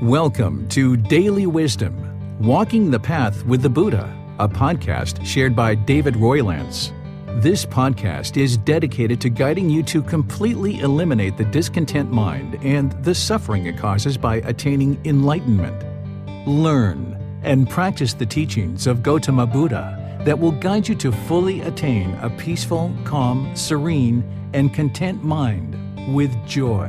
Welcome to Daily Wisdom, Walking the Path with the Buddha, a podcast shared by David Roylance. This podcast is dedicated to guiding you to completely eliminate the discontent mind and the suffering it causes by attaining enlightenment. Learn and practice the teachings of Gautama Buddha that will guide you to fully attain a peaceful, calm, serene, and content mind with joy.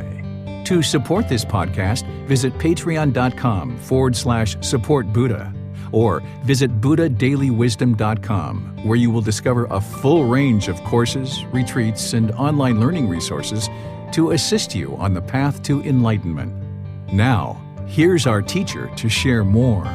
To support this podcast, visit patreon.com/supportbuddha or visit buddhadailywisdom.com, where you will discover a full range of courses, retreats, and online learning resources to assist you on the path to enlightenment. Now, here's our teacher to share more.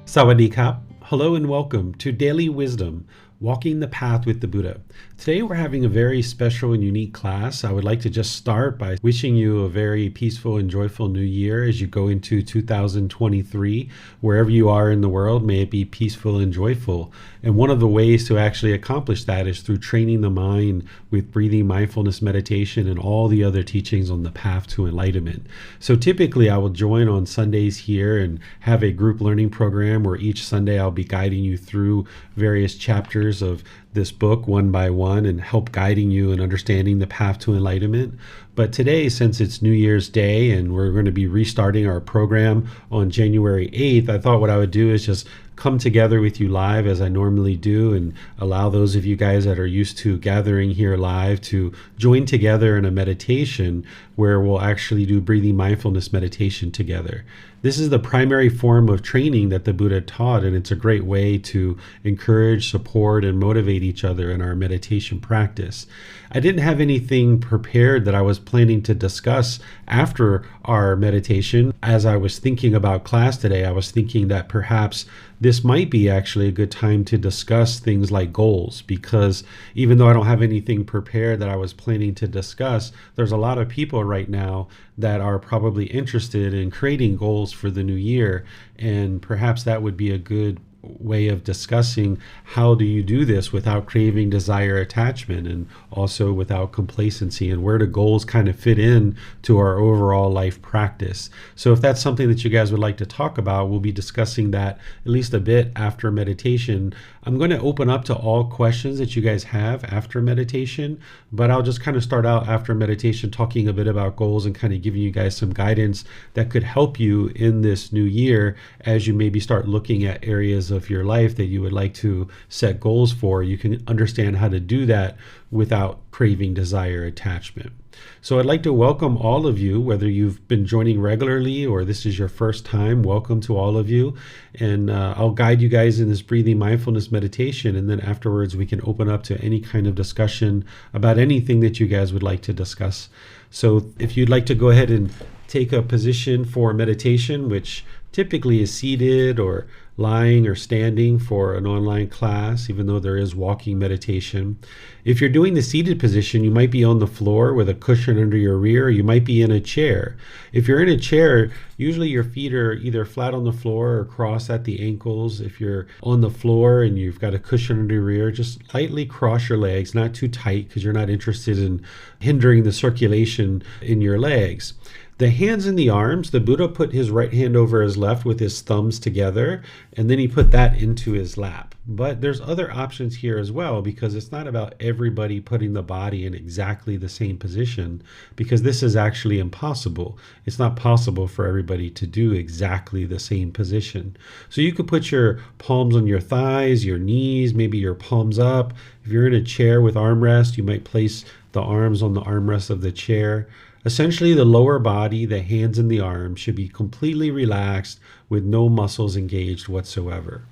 Sawadee Kap. Hello and welcome to Daily Wisdom, Walking the Path with the Buddha. Today we're having a very special and unique class. I would like to just start by wishing you a very peaceful and joyful new year as you go into 2023. Wherever you are in the world, may it be peaceful and joyful. And one of the ways to actually accomplish that is through training the mind with breathing mindfulness meditation and all the other teachings on the path to enlightenment. So typically I will join on Sundays here and have a group learning program where each Sunday I'll be guiding you through various chapters of this book one by one and help guiding you in understanding the path to enlightenment. But today, since it's New Year's Day and we're going to be restarting our program on January 8th, I thought what I would do is just come together with you live as I normally do and allow those of you guys that are used to gathering here live to join together in a meditation where we'll actually do breathing mindfulness meditation together. This is the primary form of training that the Buddha taught, and it's a great way to encourage, support, and motivate each other in our meditation practice. I didn't have anything prepared that I was planning to discuss after our meditation. As I was thinking about class today, I was thinking that perhaps this might be actually a good time to discuss things like goals, because even though I don't have anything prepared that I was planning to discuss, there's a lot of people right now that are probably interested in creating goals for the new year, and perhaps that would be a good way of discussing how do you do this without craving, desire, attachment, and also without complacency, and where do goals kind of fit in to our overall life practice. So if that's something that you guys would like to talk about, we'll be discussing that at least a bit after meditation. I'm going to open up to all questions that you guys have after meditation, but I'll just kind of start out after meditation talking a bit about goals and kind of giving you guys some guidance that could help you in this new year as you maybe start looking at areas of your life that you would like to set goals for. You can understand how to do that without craving, desire, attachment. So I'd like to welcome all of you, whether you've been joining regularly or this is your first time. Welcome to all of you. And I'll guide you guys in this breathing mindfulness meditation. And then afterwards, we can open up to any kind of discussion about anything that you guys would like to discuss. So if you'd like to go ahead and take a position for meditation, which typically is seated or lying or standing for an online class, even though there is walking meditation. If you're doing the seated position, you might be on the floor with a cushion under your rear, or you might be in a chair. If you're in a chair, usually your feet are either flat on the floor or crossed at the ankles. If you're on the floor and you've got a cushion under your rear, just lightly cross your legs, not too tight because you're not interested in hindering the circulation in your legs. The hands and the arms, the Buddha put his right hand over his left with his thumbs together, and then he put that into his lap. But there's other options here as well, because it's not about everybody putting the body in exactly the same position, because this is actually impossible. It's not possible for everybody to do exactly the same position. So you could put your palms on your thighs, your knees, maybe your palms up. If you're in a chair with armrest, you might place the arms on the armrest of the chair. Essentially, the lower body, the hands and the arms, should be completely relaxed with no muscles engaged whatsoever.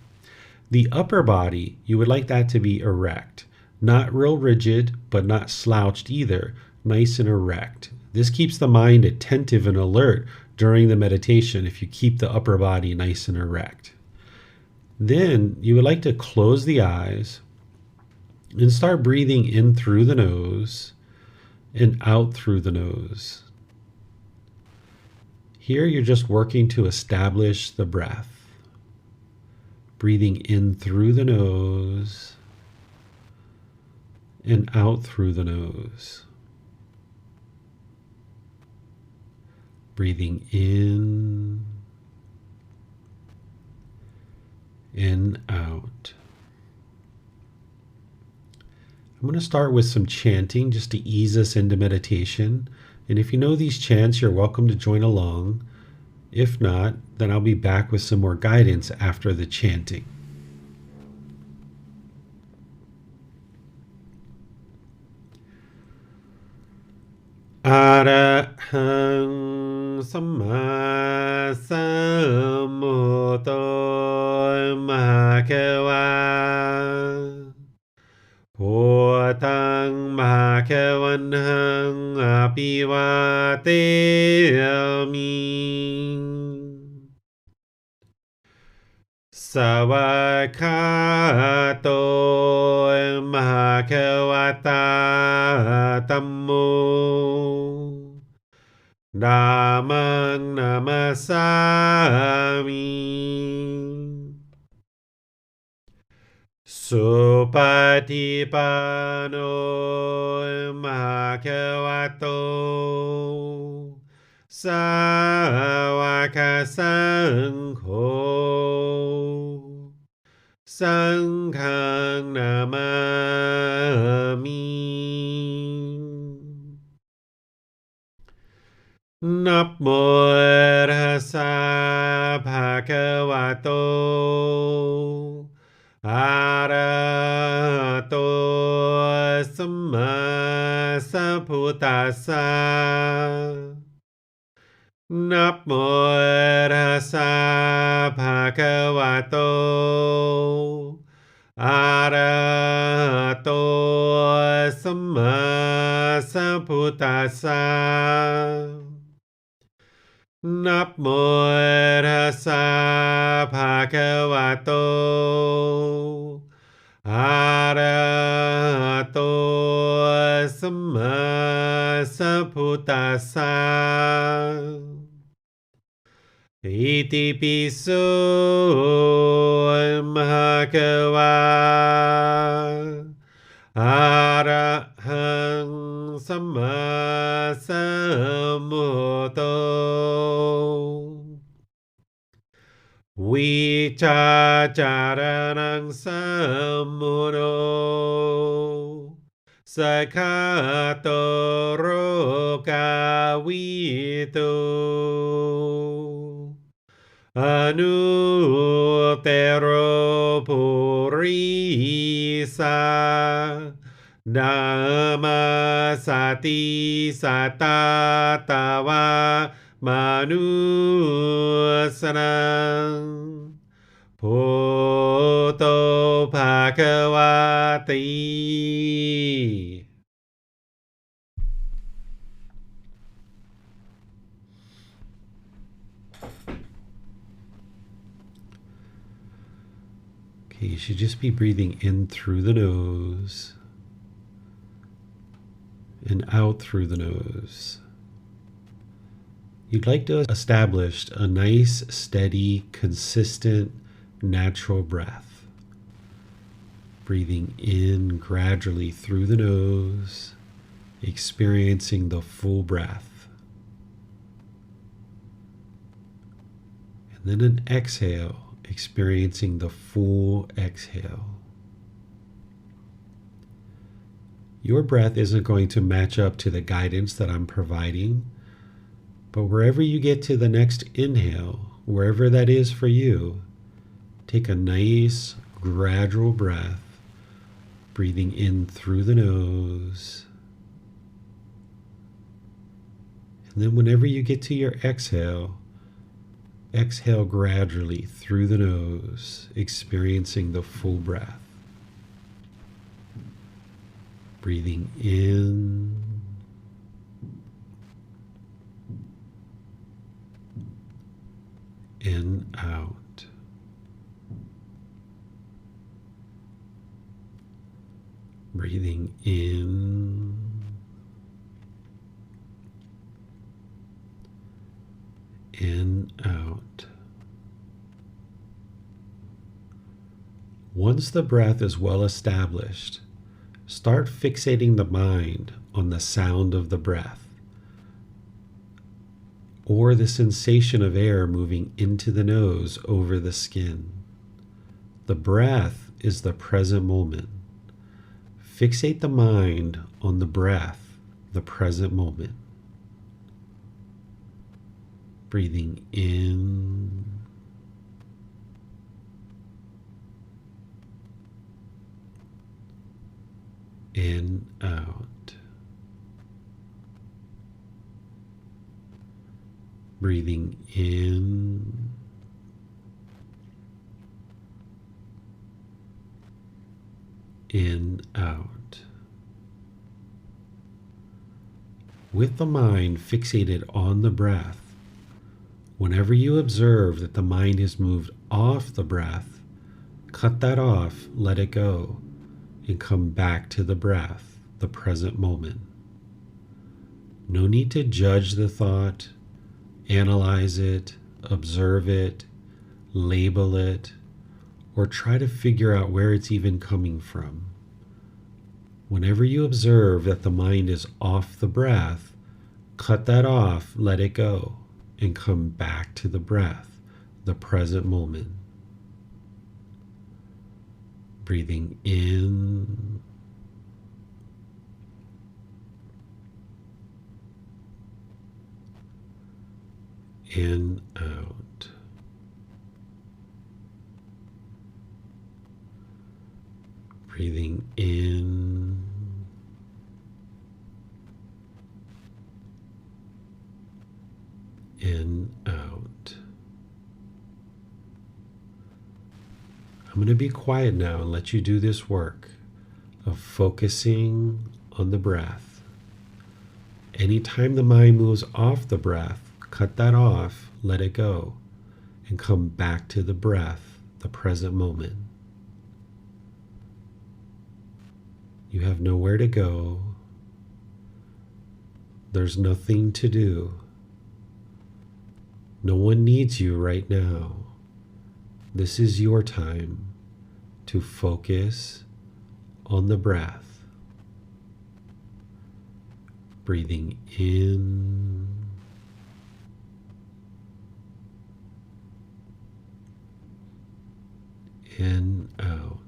The upper body, you would like that to be erect, not real rigid, but not slouched either, nice and erect. This keeps the mind attentive and alert during the meditation if you keep the upper body nice and erect. Then you would like to close the eyes and start breathing in through the nose and out through the nose. Here you're just working to establish the breath. Breathing in through the nose and out through the nose. Breathing in and out. I'm going to start with some chanting just to ease us into meditation. And if you know these chants, you're welcome to join along. If not, then I'll be back with some more guidance after the chanting. Arahang Samma Sambuddho Bhagava Bhutang Bhagavanhang Abhivateyami Savakato Bhagavata Tammo Dhammang Namasami Supatipano Bhagavato Sāvaka Saṅgho Saṅghang Namami Namo Tassa Bhagavato Arahato Samma Sambuddhassa Namo Tassa Bhagavato Arahato Samma Sambuddhassa Namo Tassa Bhagavato Arahato Samma Sambuddhassa Iti piso Bhagava Arahang Samma Sambuddho Vicacaranang Sambuddho Sakato Rokavito Anuttaro Purisa Dhamma Sati Satatava Manusanam Poto Bhagavati. Okay, you should just be breathing in through the nose and out through the nose. You'd like to establish a nice, steady, consistent, natural breath. Breathing in gradually through the nose, experiencing the full breath. And then an exhale, experiencing the full exhale. Your breath isn't going to match up to the guidance that I'm providing, but wherever you get to the next inhale, wherever that is for you, take a nice, gradual breath, breathing in through the nose. And then whenever you get to your exhale, exhale gradually through the nose, experiencing the full breath. Breathing in and out. Breathing in and out. Once the breath is well established, start fixating the mind on the sound of the breath, or the sensation of air moving into the nose over the skin. The breath is the present moment. Fixate the mind on the breath, the present moment. Breathing in and out. Breathing in out. With the mind fixated on the breath, whenever you observe that the mind has moved off the breath, cut that off, let it go, and come back to the breath, the present moment. No need to judge the thought, analyze it, observe it, label it, or try to figure out where it's even coming from. Whenever you observe that the mind is off the breath, cut that off, let it go, and come back to the breath, the present moment. Breathing in and out. Breathing in and out. I'm going to be quiet now and let you do this work of focusing on the breath. Anytime the mind moves off the breath, cut that off, let it go, and come back to the breath, the present moment. You have nowhere to go. There's nothing to do. No one needs you right now. This is your time to focus on the breath. Breathing in and out.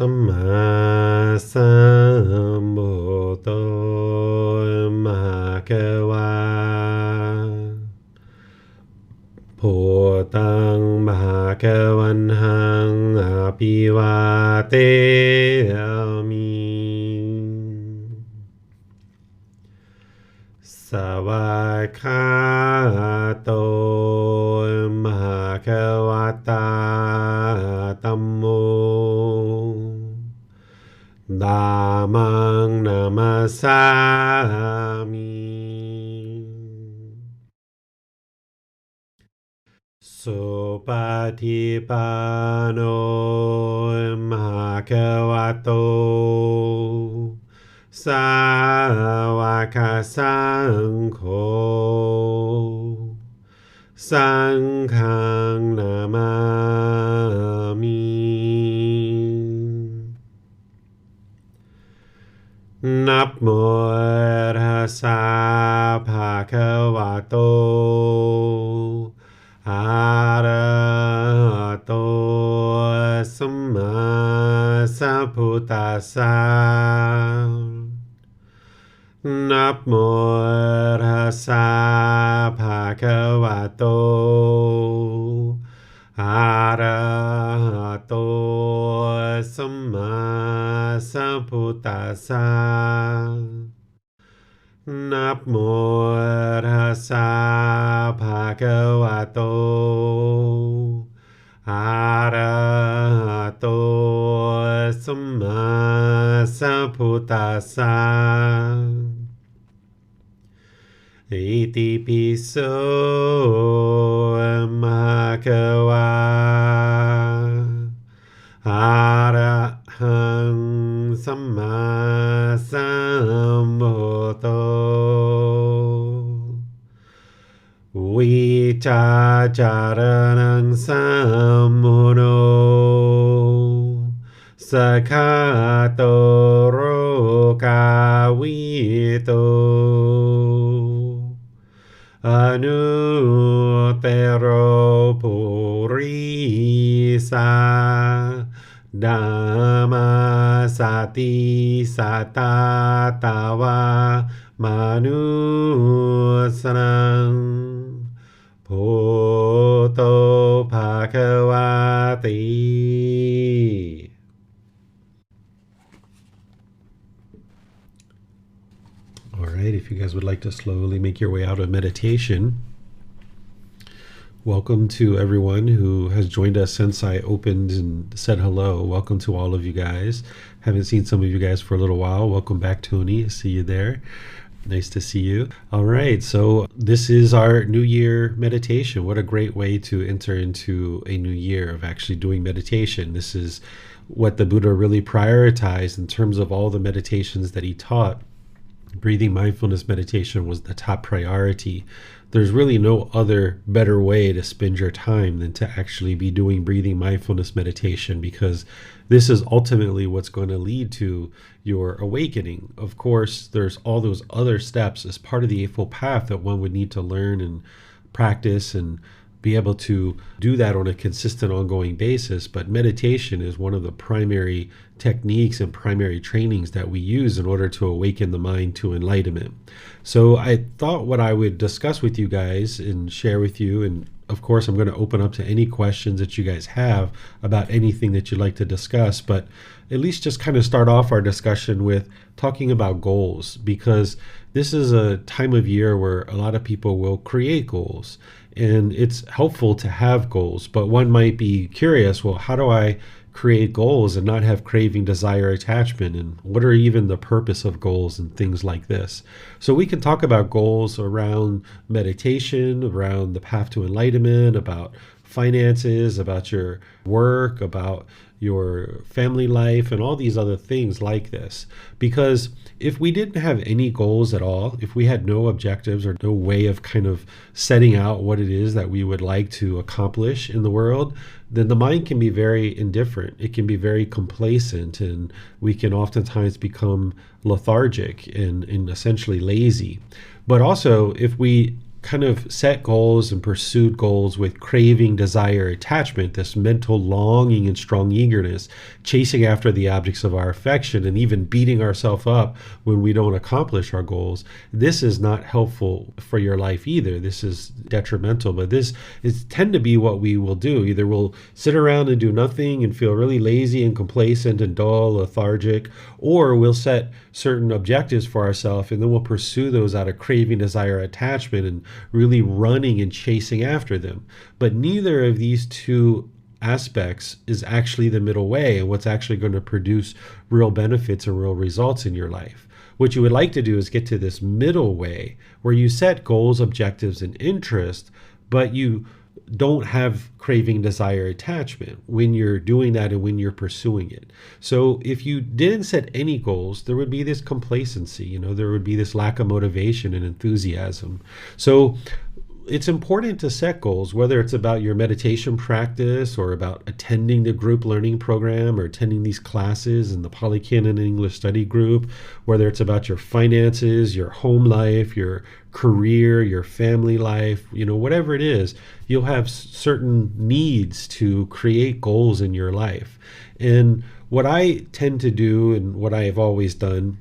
สัมมาสัมพุทโธมหะกวาพุทธังมหะกวันหังอภิวาเทมิสวากขาโตมหะกวตาธัมโมธัมมังนามัสสามิสุปฏิปันโนภะคะวะโตสาวกสังโฆสังฆังนามามินะโมตัสสะภะคะวะโตอะระหะโตสัมมาสัมพุทธัสสะนะโมตัสสะภะคะวะโตอะระหะโตสัมมาสัมพุทธัสสะนะโมตัสสะภะคะวะโตอะระหะโตสัมมาสัมพุทธัสสะอิติปิโสภะคะวะอะระหังสัมมาสัมพุทโธวิชาจารณังสัมมุโนสัคขะโตโรกาวิโตอนุเตโรปุริสาธัมมาสติสัตตาตาวามนุสนังพุทโธภควาติ All right, if you guys would like to slowly make your way out of meditation, welcome to everyone who has joined us since I opened and said hello. Welcome to all of you guys. Haven't seen some of you guys for a little while. Welcome back, Tony. See you there. Nice to see you. All right, so this is our New Year meditation. What a great way to enter into a new year of actually doing meditation. This is what the Buddha really prioritized in terms of all the meditations that he taught. Breathing mindfulness meditation was the top priority. There's really no other better way to spend your time than to actually be doing breathing mindfulness meditation, because this is ultimately what's going to lead to your awakening. Of course, there's all those other steps as part of the Eightfold Path that one would need to learn and practice and be able to do that on a consistent, ongoing basis. But meditation is one of the primary techniques and primary trainings that we use in order to awaken the mind to enlightenment. So I thought what I would discuss with you guys and share with you, and of course I'm going to open up to any questions that you guys have about anything that you'd like to discuss, but at least just kind of start off our discussion with talking about goals, because this is a time of year where a lot of people will create goals. And it's helpful to have goals, but one might be curious, well, how do I create goals and not have craving, desire, attachment? And what are even the purpose of goals and things like this? So we can talk about goals around meditation, around the path to enlightenment, about finances, about your work, about your family life, and all these other things like this. Because if we didn't have any goals at all, if we had no objectives or no way of kind of setting out what it is that we would like to accomplish in the world, then the mind can be very indifferent. It can be very complacent, and we can oftentimes become lethargic and essentially lazy. But also, if we kind of set goals and pursued goals with craving, desire, attachment, this mental longing and strong eagerness, chasing after the objects of our affection, and even beating ourselves up when we don't accomplish our goals, this is not helpful for your life either. This is detrimental, but this is tend to be what we will do. Either we'll sit around and do nothing and feel really lazy and complacent and dull, lethargic, or we'll set certain objectives for ourselves and then we'll pursue those out of craving, desire, attachment, and really running and chasing after them. But neither of these two aspects is actually the middle way and what's actually going to produce real benefits and real results in your life. What you would like to do is get to this middle way where you set goals, objectives, and interests, but you don't have craving, desire, attachment when you're doing that and when you're pursuing it. So if you didn't set any goals, there would be this complacency, there would be this lack of motivation and enthusiasm. So it's important to set goals, whether it's about your meditation practice or about attending the group learning program or attending these classes in the Polycanon English study group, whether it's about your finances, your home life, your career, your family life, whatever it is, you'll have certain needs to create goals in your life. And what I tend to do and what I have always done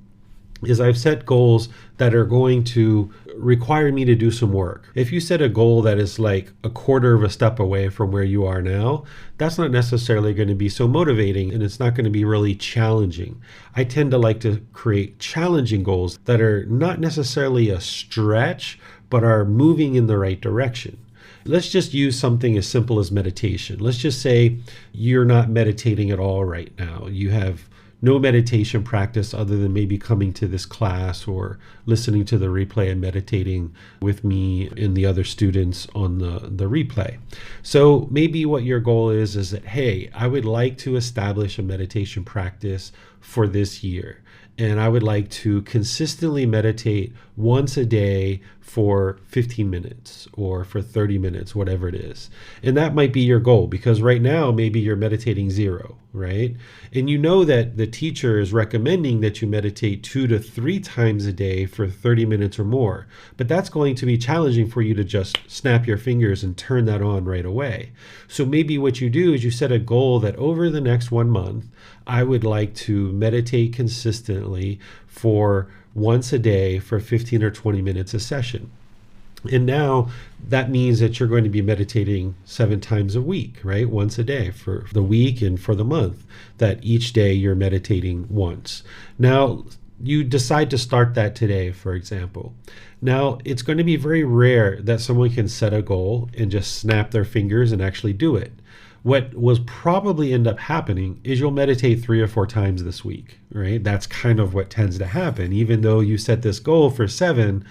is I've set goals that are going to require me to do some work. If you set a goal that is like a quarter of a step away from where you are now, that's not necessarily going to be so motivating and it's not going to be really challenging. I tend to like to create challenging goals that are not necessarily a stretch, but are moving in the right direction. Let's just use something as simple as meditation. Let's just say you're not meditating at all right now. You have no meditation practice other than maybe coming to this class or listening to the replay and meditating with me and the other students on the replay. So maybe what your goal is that, hey, I would like to establish a meditation practice for this year. And I would like to consistently meditate once a day for 15 minutes or for 30 minutes, whatever it is. And that might be your goal because right now, maybe you're meditating 0, right? And you know that the teacher is recommending that you meditate 2 to 3 times a day for 30 minutes or more. But that's going to be challenging for you to just snap your fingers and turn that on right away. So maybe what you do is you set a goal that over the next 1 month, I would like to meditate consistently for once a day for 15 or 20 minutes a session. And now that means that you're going to be meditating 7 times a week, right? Once a day for the week and for the month, that each day you're meditating once. Now, you decide to start that today, for example. Now, it's going to be very rare that someone can set a goal and just snap their fingers and actually do it. What will probably end up happening is you'll meditate 3 or 4 times this week, right? That's kind of what tends to happen. Even though you set this goal for 7,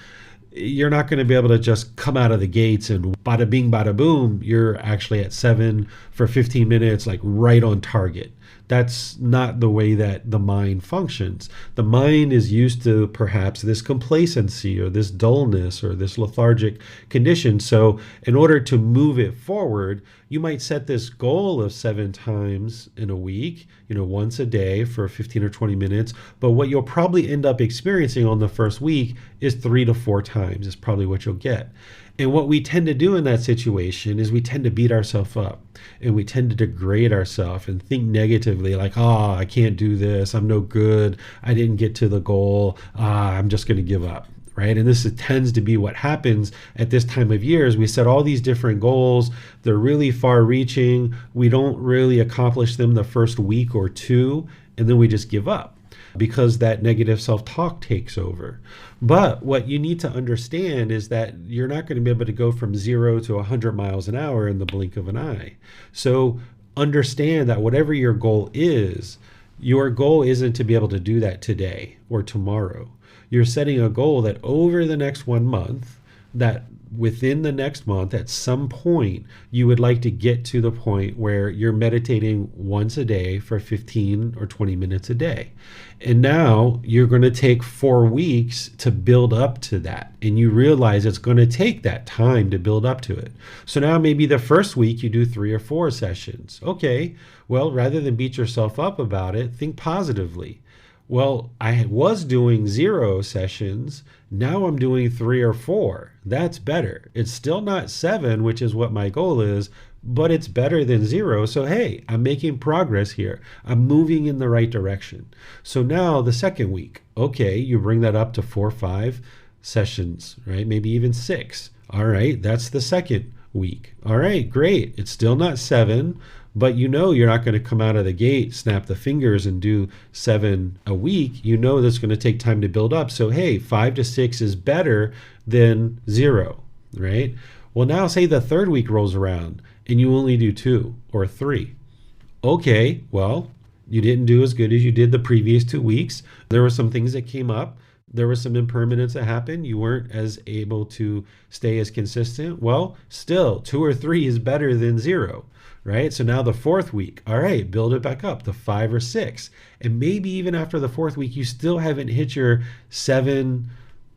you're not going to be able to just come out of the gates and bada bing, bada boom. You're actually at 7 for 15 minutes, like right on target. That's not the way that the mind functions. The mind is used to perhaps this complacency or this dullness or this lethargic condition. So in order to move it forward, you might set this goal of 7 times in a week, once a day for 15 or 20 minutes. But what you'll probably end up experiencing on the first week is 3 to 4 times is probably what you'll get. And what we tend to do in that situation is we tend to beat ourselves up and we tend to degrade ourselves and think negatively like, I can't do this. I'm no good. I didn't get to the goal. I'm just going to give up. Right? And this tends to be what happens at this time of year is we set all these different goals. They're really far reaching. We don't really accomplish them the first week or 2, and then we just give up because that negative self-talk takes over. But what you need to understand is that you're not going to be able to go from 0 to 100 miles an hour in the blink of an eye. So understand that whatever your goal isn't to be able to do that today or tomorrow. You're setting a goal that over the next 1 month, that within the next month, at some point, you would like to get to the point where you're meditating once a day for 15 or 20 minutes a day. And now you're going to take 4 weeks to build up to that. And you realize it's going to take that time to build up to it. So now maybe the first week you do 3 or 4 sessions. Okay, well, rather than beat yourself up about it, think positively. Well, I was doing 0 sessions Now I'm doing 3 or 4. That's better. It's still not 7, which is what my goal is, but it's better than 0. So, hey, I'm making progress here. I'm moving in the right direction. So now the second week, okay, you bring that up to 4 or 5 sessions, right? Maybe even 6. All right, that's the second week. All right, great. It's still not 7, but you know you're not going to come out of the gate, snap the fingers, and do 7 a week. You know that's going to take time to build up. So, hey, 5 to 6 is better than 0, right? Well, now say the third week rolls around and you only do 2 or 3. Okay, well, you didn't do as good as you did the previous 2 weeks. There were some things that came up. There was some impermanence that happened. You weren't as able to stay as consistent. Well, still, 2 or 3 is better than 0, right? So now the fourth week, all right, build it back up to 5 or 6. And maybe even after the fourth week, you still haven't hit your 7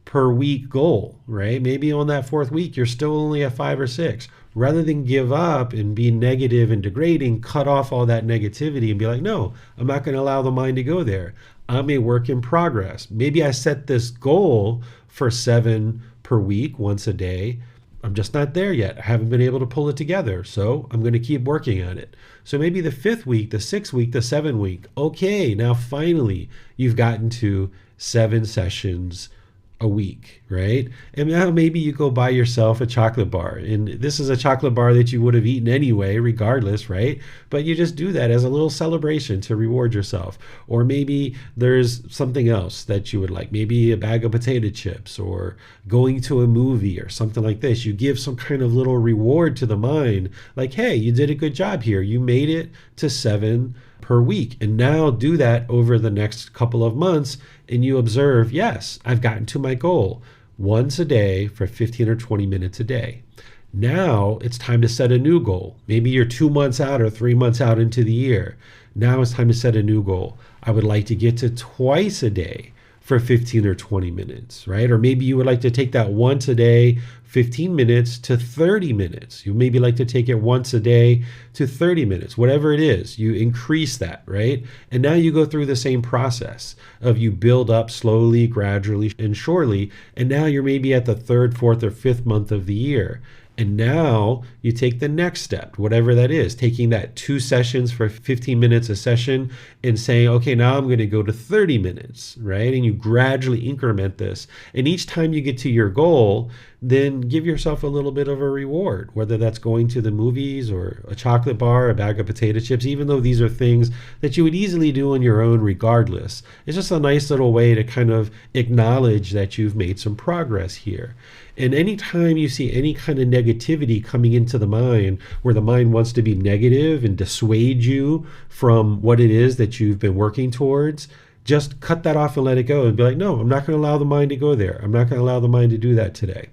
per week goal, right? Maybe on that fourth week, you're still only at 5 or 6. Rather than give up and be negative and degrading, cut off all that negativity and be like, no, I'm not going to allow the mind to go there. I'm a work in progress. Maybe I set this goal for 7 per week, once a day. I'm just not there yet. I haven't been able to pull it together. So I'm going to keep working on it. So maybe the 5th week, the 6th week, the 7th week. Okay, now finally you've gotten to 7 sessions a week, right? And now maybe you go buy yourself a chocolate bar, and this is a chocolate bar that you would have eaten anyway regardless, right? But you just do that as a little celebration to reward yourself. Or maybe there's something else that you would like, maybe a bag of potato chips or going to a movie or something like this. You give some kind of little reward to the mind, like, hey, you did a good job here, you made it to 7 per week. And now do that over the next couple of months, and you observe, yes, I've gotten to my goal once a day for 15 or 20 minutes a day. Now it's time to set a new goal. Maybe you're 2 months out or 3 months out into the year. Now it's time to set a new goal. I would like to get to twice a day for 15 or 20 minutes, right? Or maybe you would like to take that once a day, 15 minutes to 30 minutes. You maybe like to take it once a day to 30 minutes, whatever it is, you increase that, right? And now you go through the same process of you build up slowly, gradually, and surely. And now you're maybe at the 3rd, 4th, or 5th month of the year. And now you take the next step, whatever that is, taking that 2 sessions for 15 minutes a session and saying, okay, now I'm going to go to 30 minutes, right? And you gradually increment this. And each time you get to your goal, then give yourself a little bit of a reward, whether that's going to the movies or a chocolate bar, a bag of potato chips, even though these are things that you would easily do on your own regardless. It's just a nice little way to kind of acknowledge that you've made some progress here. And anytime you see any kind of negativity coming into the mind, where the mind wants to be negative and dissuade you from what it is that you've been working towards, just cut that off and let it go and be like, no, I'm not going to allow the mind to go there. I'm not going to allow the mind to do that today.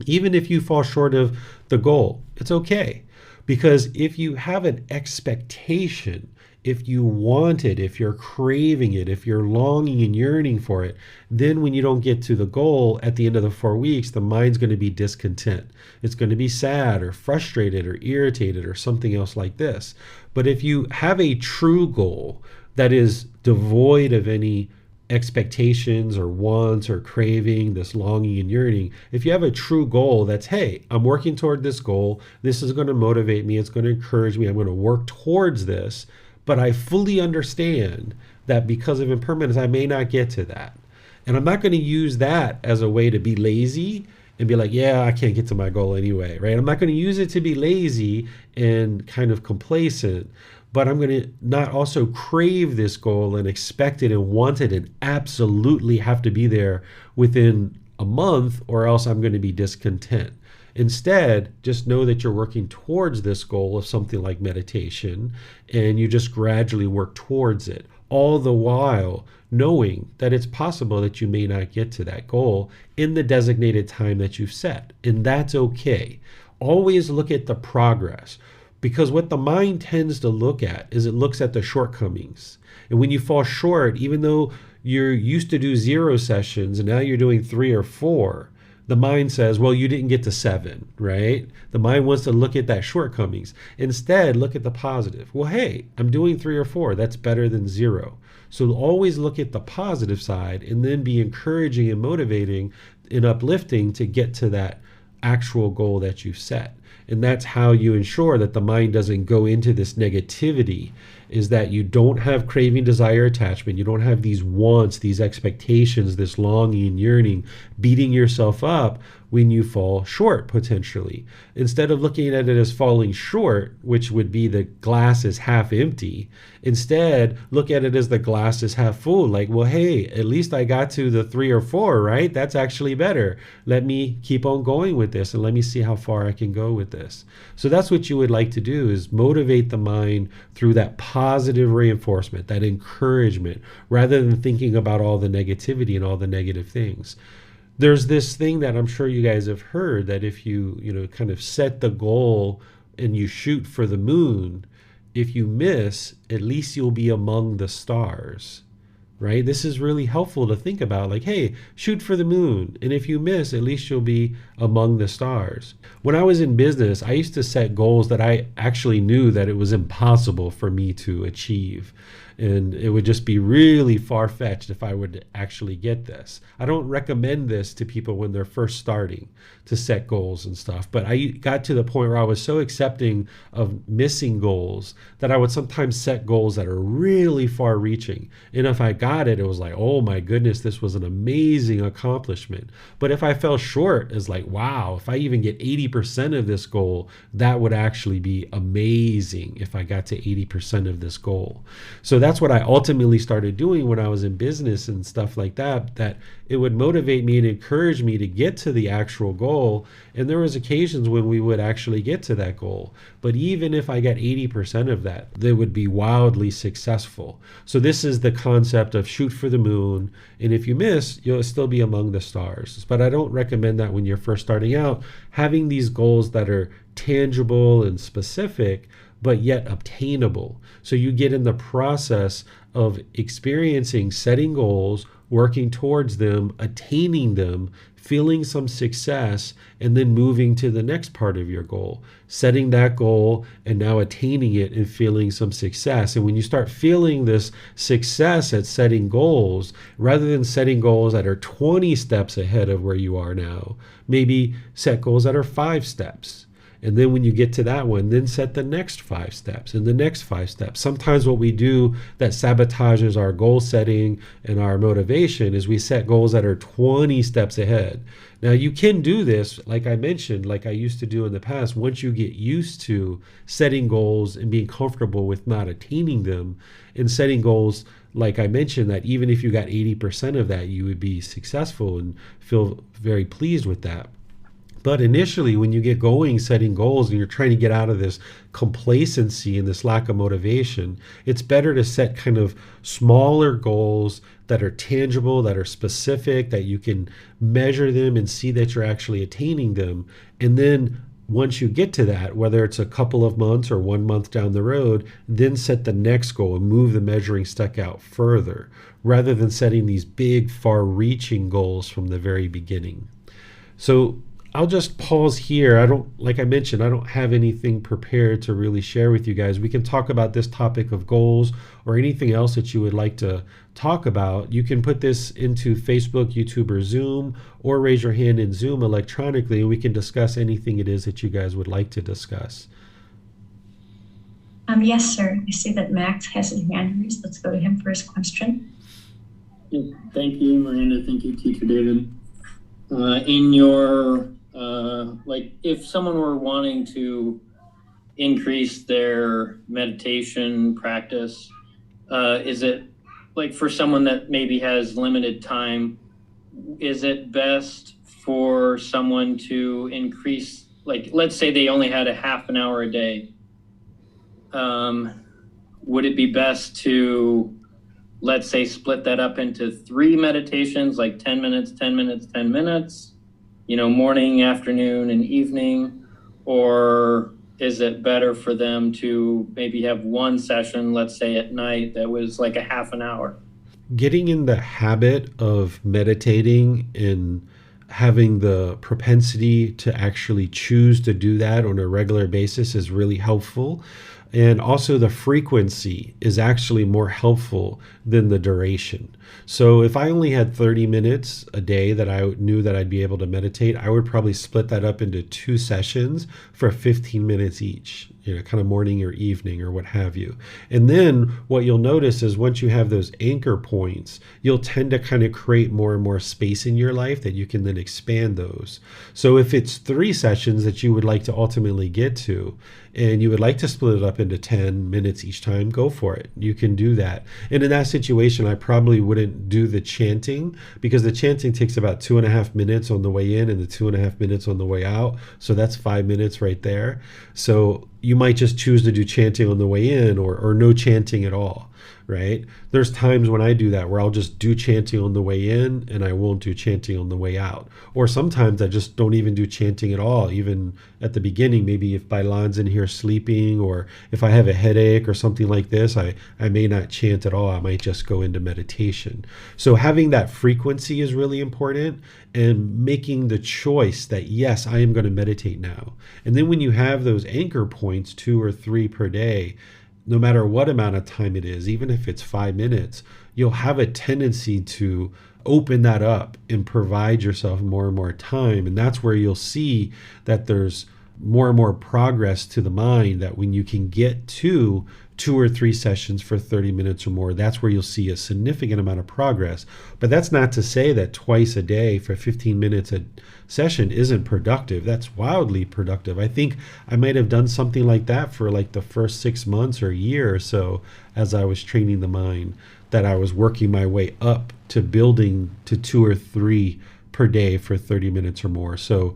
Even if you fall short of the goal, it's okay. Because if you have an expectation, if you want it, if you're craving it, if you're longing and yearning for it, then when you don't get to the goal at the end of the 4 weeks, the mind's going to be discontent. It's going to be sad or frustrated or irritated or something else like this. But if you have a true goal that is devoid of any expectations or wants or craving, this longing and yearning, if you have a true goal that's, hey, I'm working toward this goal, this is going to motivate me, it's going to encourage me, I'm going to work towards this, but I fully understand that because of impermanence, I may not get to that. And I'm not going to use that as a way to be lazy and be like, yeah, I can't get to my goal anyway, right? I'm not going to use it to be lazy and kind of complacent, but I'm going to not also crave this goal and expect it and want it and absolutely have to be there within a month, or else I'm going to be discontent. Instead, just know that you're working towards this goal of something like meditation, and you just gradually work towards it, all the while knowing that it's possible that you may not get to that goal in the designated time that you've set. And that's okay. Always look at the progress, because what the mind tends to look at is it looks at the shortcomings. And when you fall short, even though you're used to do 0 sessions and now you're doing 3 or 4, the mind says, well, you didn't get to 7, right? The mind wants to look at that shortcomings. Instead, look at the positive. Well, hey, I'm doing 3 or 4. That's better than 0. So always look at the positive side and then be encouraging and motivating and uplifting to get to that actual goal that you've set. And that's how you ensure that the mind doesn't go into this negativity, is that you don't have craving, desire, attachment. You don't have these wants, these expectations, this longing, yearning, beating yourself up when you fall short potentially. Instead of looking at it as falling short, which would be the glass is half empty, instead look at it as the glass is half full. Like, well, hey, at least I got to the 3 or 4, right? That's actually better. Let me keep on going with this and let me see how far I can go with this. So that's what you would like to do, is motivate the mind through that positive reinforcement, that encouragement, rather than thinking about all the negativity and all the negative things. There's this thing that I'm sure you guys have heard, that if you kind of set the goal and you shoot for the moon, if you miss, at least you'll be among the stars, right? This is really helpful to think about, like, hey, shoot for the moon. And if you miss, at least you'll be among the stars. When I was in business, I used to set goals that I actually knew that it was impossible for me to achieve. And it would just be really far-fetched if I would actually get this. I don't recommend this to people when they're first starting to set goals and stuff. But I got to the point where I was so accepting of missing goals that I would sometimes set goals that are really far-reaching. And if I got it, it was like, oh my goodness, this was an amazing accomplishment. But if I fell short, it's like, wow, if I even get 80% of this goal, that would actually be amazing if I got to 80% of this goal. So that's what I ultimately started doing when I was in business and stuff like that, that it would motivate me and encourage me to get to the actual goal. And there was occasions when we would actually get to that goal. But even if I got 80% of that, they would be wildly successful. So this is the concept of shoot for the moon. And if you miss, you'll still be among the stars. But I don't recommend that when you're first starting out. Having these goals that are tangible and specific, but yet obtainable. So you get in the process of experiencing setting goals, working towards them, attaining them, feeling some success, and then moving to the next part of your goal, setting that goal and now attaining it and feeling some success. And when you start feeling this success at setting goals, rather than setting goals that are 20 steps ahead of where you are now, maybe set goals that are 5 steps. And then when you get to that one, then set the next 5 steps and the next 5 steps. Sometimes what we do that sabotages our goal setting and our motivation is we set goals that are 20 steps ahead. Now you can do this, like I mentioned, like I used to do in the past, once you get used to setting goals and being comfortable with not attaining them, and setting goals, like I mentioned, that even if you got 80% of that, you would be successful and feel very pleased with that. But initially, when you get going setting goals and you're trying to get out of this complacency and this lack of motivation, it's better to set kind of smaller goals that are tangible, that are specific, that you can measure them and see that you're actually attaining them. And then once you get to that, whether it's a couple of months or 1 month down the road, then set the next goal and move the measuring stick out further, rather than setting these big, far-reaching goals from the very beginning. So I'll just pause here. Like I mentioned, I don't have anything prepared to really share with you guys. We can talk about this topic of goals or anything else that you would like to talk about. You can put this into Facebook, YouTube, or Zoom, or raise your hand in Zoom electronically, and we can discuss anything it is that you guys would like to discuss. Yes, sir. I see that Max has his hand raised. Let's go to him for his question. Thank you, Miranda. Thank you, Teacher David. In your if someone were wanting to increase their meditation practice, is it like for someone that maybe has limited time, is it best for someone to increase, like, let's say they only had a half an hour a day, would it be best to, let's say, split that up into 3 meditations, like 10 minutes, 10 minutes, 10 minutes, morning, afternoon, and evening? Or is it better for them to maybe have one session, let's say at night, that was like a half an hour? Getting in the habit of meditating and having the propensity to actually choose to do that on a regular basis is really helpful. And also the frequency is actually more helpful than the duration. So if I only had 30 minutes a day that I knew that I'd be able to meditate, I would probably split that up into 2 sessions for 15 minutes each, kind of morning or evening or what have you. And then what you'll notice is once you have those anchor points, you'll tend to kind of create more and more space in your life that you can then expand those. So if it's 3 sessions that you would like to ultimately get to, and you would like to split it up into 10 minutes each time, go for it. You can do that. And in that situation, I probably wouldn't do the chanting, because the chanting takes about 2.5 minutes on the way in and the 2.5 minutes on the way out. So that's 5 minutes right there. So you might just choose to do chanting on the way in, or no chanting at all, right? There's times when I do that where I'll just do chanting on the way in and I won't do chanting on the way out. Or sometimes I just don't even do chanting at all, even at the beginning. Maybe if Bailan's in here sleeping, or if I have a headache or something like this, I may not chant at all. I might just go into meditation. So having that frequency is really important, and making the choice that, yes, I am going to meditate now. And then when you have those anchor points, 2 or 3 per day, no matter what amount of time it is, even if it's 5 minutes, you'll have a tendency to open that up and provide yourself more and more time. And that's where you'll see that there's more and more progress to the mind, that when you can get to 2 or 3 sessions for 30 minutes or more, that's where you'll see a significant amount of progress. But that's not to say that twice a day for 15 minutes a session isn't productive. That's wildly productive. I think I might have done something like that for like the first 6 months or a year or so as I was training the mind, that I was working my way up to building to 2 or 3 per day for 30 minutes or more. So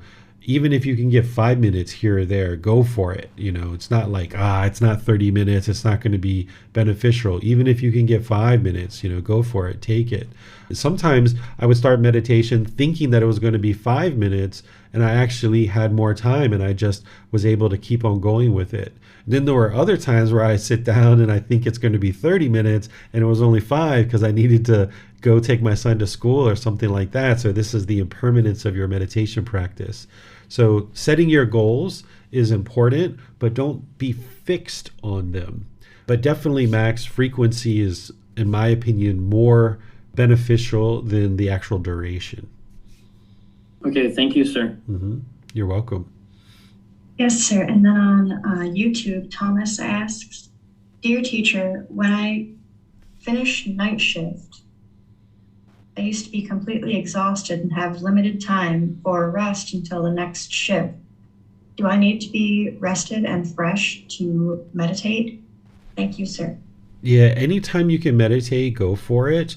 even if you can get 5 minutes here or there, go for it. It's not like, it's not 30 minutes, it's not going to be beneficial. Even if you can get 5 minutes, go for it, take it. Sometimes I would start meditation thinking that it was going to be 5 minutes, and I actually had more time, and I just was able to keep on going with it. Then there were other times where I sit down and I think it's going to be 30 minutes, and it was only 5 because I needed to go take my son to school or something like that. So this is the impermanence of your meditation practice. So setting your goals is important, but don't be fixed on them. But definitely, max frequency is, in my opinion, more beneficial than the actual duration. Okay, thank you, sir. Mm-hmm. You're welcome. Yes, sir. And then on YouTube, Thomas asks, "Dear teacher, when I finish night shift, I used to be completely exhausted and have limited time for rest until the next shift. Do I need to be rested and fresh to meditate? Thank you, sir." Yeah, anytime you can meditate, go for it.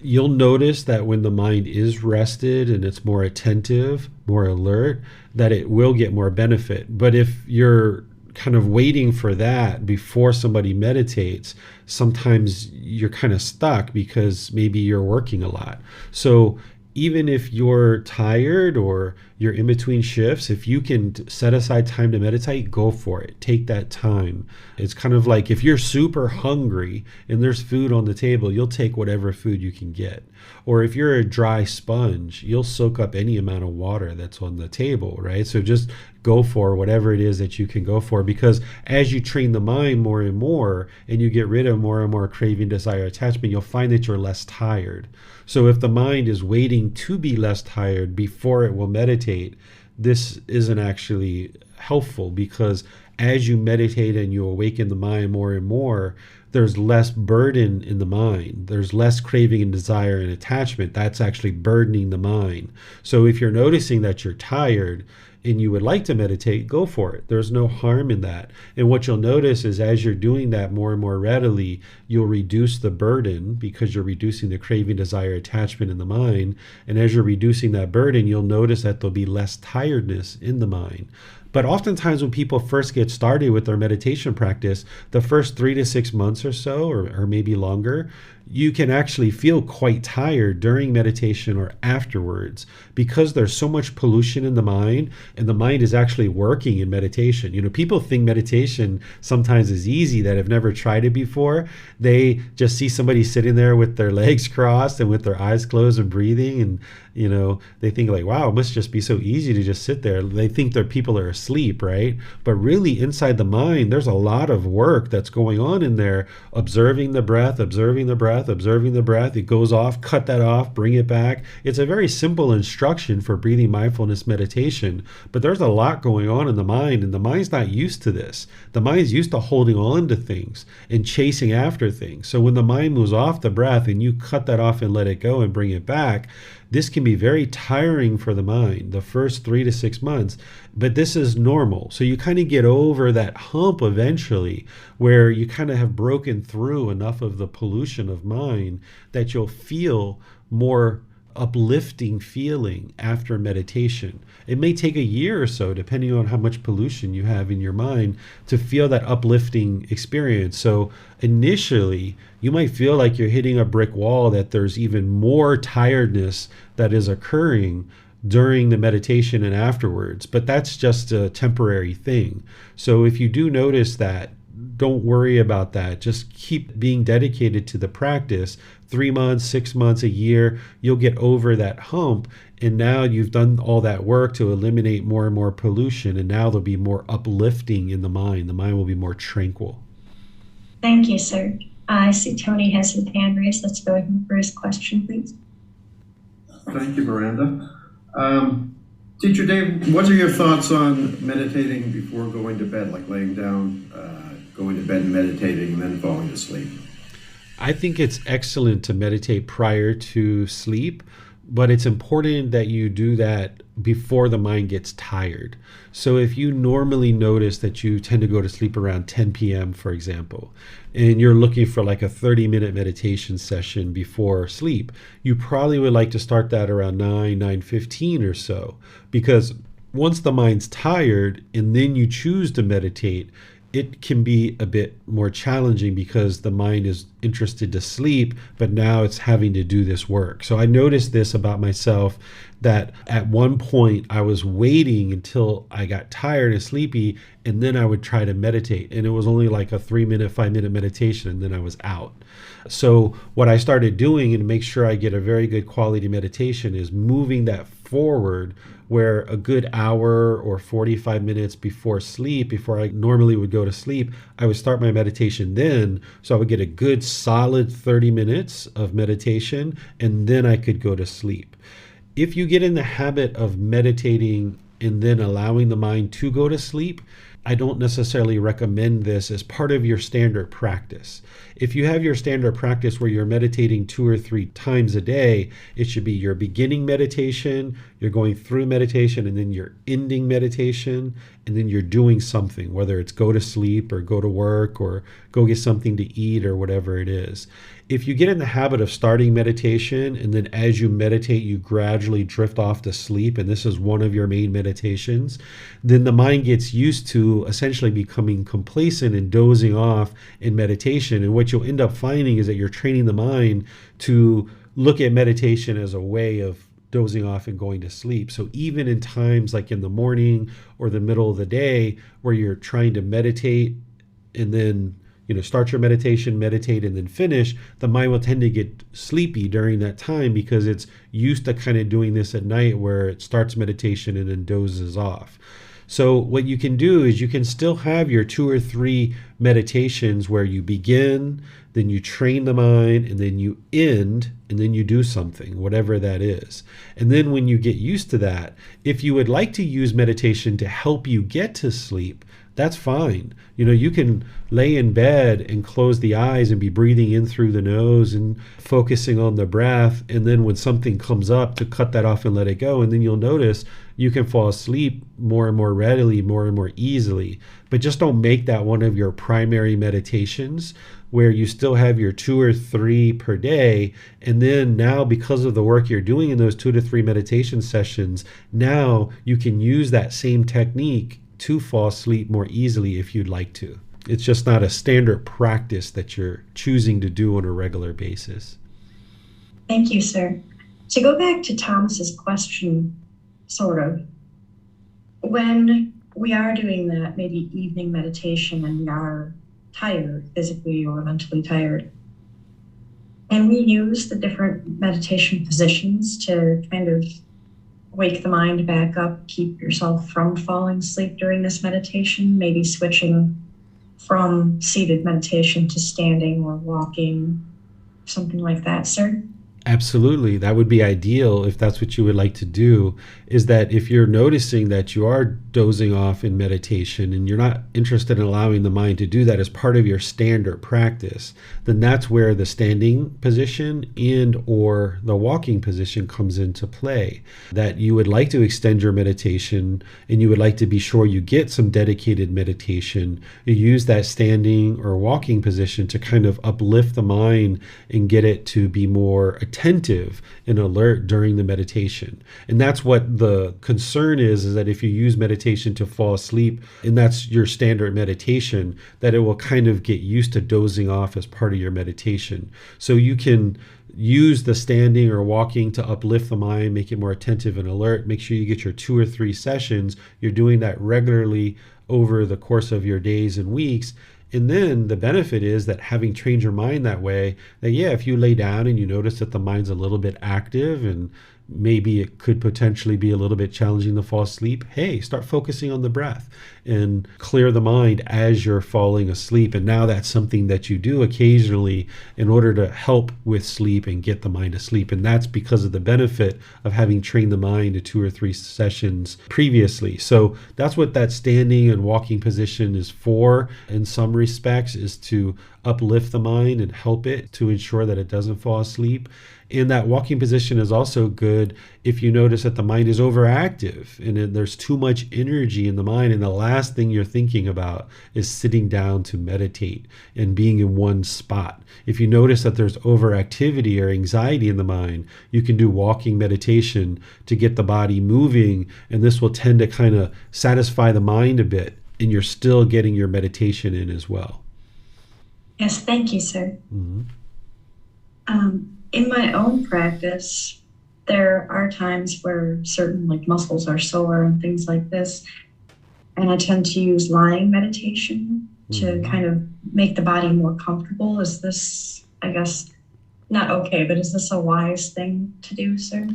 You'll notice that when the mind is rested and it's more attentive, more alert, that it will get more benefit. But if you're kind of waiting for that before somebody meditates, sometimes you're kind of stuck because maybe you're working a lot. So even if you're tired or you're in between shifts, if you can set aside time to meditate, go for it. Take that time. It's kind of like if you're super hungry and there's food on the table, you'll take whatever food you can get. Or if you're a dry sponge, you'll soak up any amount of water that's on the table, right? So just go for whatever it is that you can go for, because as you train the mind more and more and you get rid of more and more craving, desire, attachment, you'll find that you're less tired. So if the mind is waiting to be less tired before it will meditate, this isn't actually helpful, because as you meditate and you awaken the mind more and more, there's less burden in the mind. There's less craving and desire and attachment. That's actually burdening the mind. So if you're noticing that you're tired and you would like to meditate, go for it. There's no harm in that. And what you'll notice is as you're doing that more and more readily, you'll reduce the burden because you're reducing the craving, desire, attachment in the mind. And as you're reducing that burden, you'll notice that there'll be less tiredness in the mind. But oftentimes when people first get started with their meditation practice, the first 3 to 6 months or so, or maybe longer, you can actually feel quite tired during meditation or afterwards because there's so much pollution in the mind, and the mind is actually working in meditation. People think meditation sometimes is easy that have never tried it before. They just see somebody sitting there with their legs crossed and with their eyes closed and breathing, and they think like, wow, it must just be so easy to just sit there. They think their people are asleep, right? But really inside the mind, there's a lot of work that's going on in there, observing the breath, observing the breath, observing the breath. It goes off, cut that off, bring it back. It's a very simple instruction for breathing mindfulness meditation, but there's a lot going on in the mind, and the mind's not used to this. The mind's used to holding on to things and chasing after things. So when the mind moves off the breath and you cut that off and let it go and bring it back, this can be very tiring for the mind the first 3 to 6 months, but this is normal. So you kind of get over that hump eventually, where you kind of have broken through enough of the pollution of mind that you'll feel more uplifting feeling after meditation. It may take a year or so, depending on how much pollution you have in your mind, to feel that uplifting experience. So initially, you might feel like you're hitting a brick wall, that there's even more tiredness that is occurring during the meditation and afterwards, but that's just a temporary thing. So if you do notice that, don't worry about that. Just keep being dedicated to the practice. 3 months, 6 months, a year, you'll get over that hump. And now you've done all that work to eliminate more and more pollution. And now there'll be more uplifting in the mind. The mind will be more tranquil. Thank you, sir. I see Tony has his hand raised. Let's go ahead for his question, please. Thank you, Miranda. Teacher Dave, what are your thoughts on meditating before going to bed, like laying down, going to bed and meditating and then falling to sleep? I think it's excellent to meditate prior to sleep, but it's important that you do that before the mind gets tired. So if you normally notice that you tend to go to sleep around 10 p.m., for example, and you're looking for like a 30-minute meditation session before sleep, you probably would like to start that around 9:15 or so, because once the mind's tired and then you choose to meditate, it can be a bit more challenging because the mind is interested to sleep, but now it's having to do this work. So I noticed this about myself, that at one point I was waiting until I got tired and sleepy, and then I would try to meditate. And it was only like a 3-minute, 5-minute meditation, and then I was out. So what I started doing, and to make sure I get a very good quality meditation, is moving that forward, where a good hour or 45 minutes before sleep, before I normally would go to sleep, I would start my meditation then. So I would get a good solid 30 minutes of meditation, and then I could go to sleep. If you get in the habit of meditating and then allowing the mind to go to sleep, I don't necessarily recommend this as part of your standard practice. If you have your standard practice where you're meditating 2 or 3 times a day, it should be your beginning meditation, you're going through meditation, and then you're ending meditation, and then you're doing something, whether it's go to sleep or go to work or go get something to eat or whatever it is. If you get in the habit of starting meditation, and then as you meditate, you gradually drift off to sleep, and this is one of your main meditations, then the mind gets used to essentially becoming complacent and dozing off in meditation. And what you'll end up finding is that you're training the mind to look at meditation as a way of dozing off and going to sleep. So even in times like in the morning or the middle of the day where you're trying to meditate and then start your meditation, meditate, and then finish, the mind will tend to get sleepy during that time because it's used to kind of doing this at night, where it starts meditation and then dozes off. So what you can do is you can still have your 2 or 3 meditations where you begin, then you train the mind, and then you end, and then you do something, whatever that is. And then when you get used to that, if you would like to use meditation to help you get to sleep, that's fine. You can lay in bed and close the eyes and be breathing in through the nose and focusing on the breath. And then when something comes up, to cut that off and let it go. And then you'll notice you can fall asleep more and more readily, more and more easily. But just don't make that one of your primary meditations, where you still have your 2 or 3 per day. And then now, because of the work you're doing in those 2 to 3 meditation sessions, now you can use that same technique to fall asleep more easily if you'd like to. It's just not a standard practice that you're choosing to do on a regular basis. Thank you, sir. To go back to Thomas's question, sort of, when we are doing that maybe evening meditation and we are tired, physically or mentally tired, and we use the different meditation positions to kind of wake the mind back up, keep yourself from falling asleep during this meditation, maybe switching from seated meditation to standing or walking, something like that, sir? Absolutely. That would be ideal if that's what you would like to do, is that if you're noticing that you are dozing off in meditation and you're not interested in allowing the mind to do that as part of your standard practice, then that's where the standing position and or the walking position comes into play. That you would like to extend your meditation and you would like to be sure you get some dedicated meditation. You use that standing or walking position to kind of uplift the mind and get it to be more attentive and alert during the meditation. And that's what the concern is that if you use meditation to fall asleep, and that's your standard meditation, that it will kind of get used to dozing off as part of your meditation. So you can use the standing or walking to uplift the mind, make it more attentive and alert. Make sure you get your 2 or 3 sessions. You're doing that regularly over the course of your days and weeks. And then the benefit is that having trained your mind that way, that if you lay down and you notice that the mind's a little bit active and maybe it could potentially be a little bit challenging to fall asleep, hey, start focusing on the breath and clear the mind as you're falling asleep. And now that's something that you do occasionally in order to help with sleep and get the mind asleep. And that's because of the benefit of having trained the mind to 2 or 3 sessions previously. So that's what that standing and walking position is for in some respects, is to uplift the mind and help it to ensure that it doesn't fall asleep. And that walking position is also good if you notice that the mind is overactive and there's too much energy in the mind, and the last thing you're thinking about is sitting down to meditate and being in one spot. If you notice that there's overactivity or anxiety in the mind, you can do walking meditation to get the body moving, and this will tend to kind of satisfy the mind a bit, and you're still getting your meditation in as well. Yes, thank you, sir. Mm-hmm. In my own practice, there are times where certain muscles are sore and things like this, and I tend to use lying meditation to kind of make the body more comfortable. Is this, I guess, not okay, but is this a wise thing to do, sir?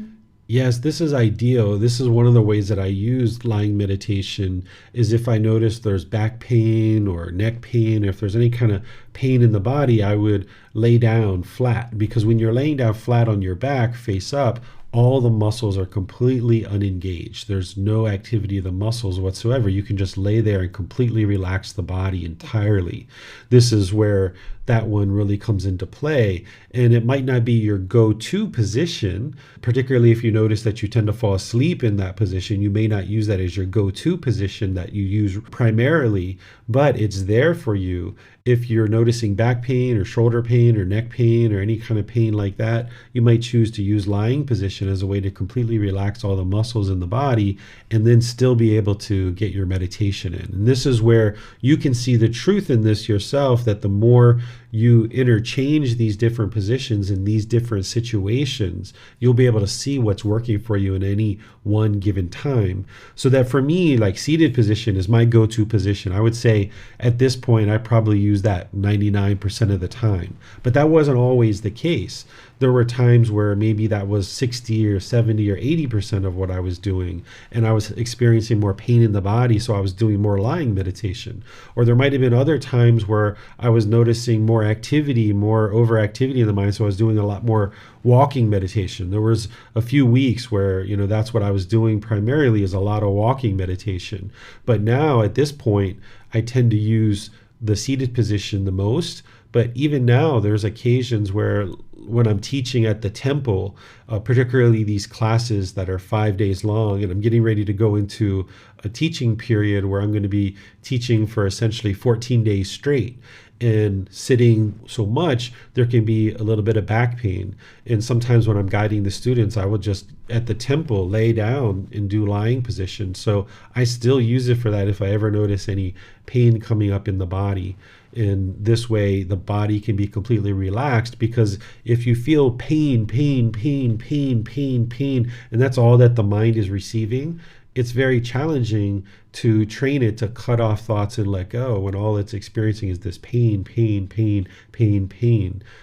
Yes, this is ideal. This is one of the ways that I use lying meditation, is if I notice there's back pain or neck pain, or if there's any kind of pain in the body, I would lay down flat, because when you're laying down flat on your back, face up, all the muscles are completely unengaged. There's no activity of the muscles whatsoever. You can just lay there and completely relax the body entirely. This is where that one really comes into play. And it might not be your go-to position, particularly if you notice that you tend to fall asleep in that position. You may not use that as your go-to position that you use primarily, but it's there for you. If you're noticing back pain or shoulder pain or neck pain or any kind of pain like that, you might choose to use lying position as a way to completely relax all the muscles in the body and then still be able to get your meditation in. And this is where you can see the truth in this yourself, that the more you interchange these different positions in these different situations, you'll be able to see what's working for you in any one given time. So that for me, seated position is my go-to position. I would say at this point, I probably use that 99% of the time, but that wasn't always the case. There were times where maybe that was 60 or 70 or 80% of what I was doing, and I was experiencing more pain in the body, so I was doing more lying meditation. Or there might have been other times where I was noticing more activity, more overactivity in the mind, so I was doing a lot more walking meditation. There was a few weeks where, that's what I was doing primarily, is a lot of walking meditation. But now at this point, I tend to use the seated position the most. But even now, there's occasions where when I'm teaching at the temple, particularly these classes that are 5 days long, and I'm getting ready to go into a teaching period where I'm going to be teaching for essentially 14 days straight. and sitting so much, there can be a little bit of back pain. And sometimes when I'm guiding the students, I will just at the temple lay down and do lying position. So I still use it for that if I ever notice any pain coming up in the body. And this way the body can be completely relaxed, because if you feel pain, and that's all that the mind is receiving, it's very challenging to train it to cut off thoughts and let go when all it's experiencing is this pain.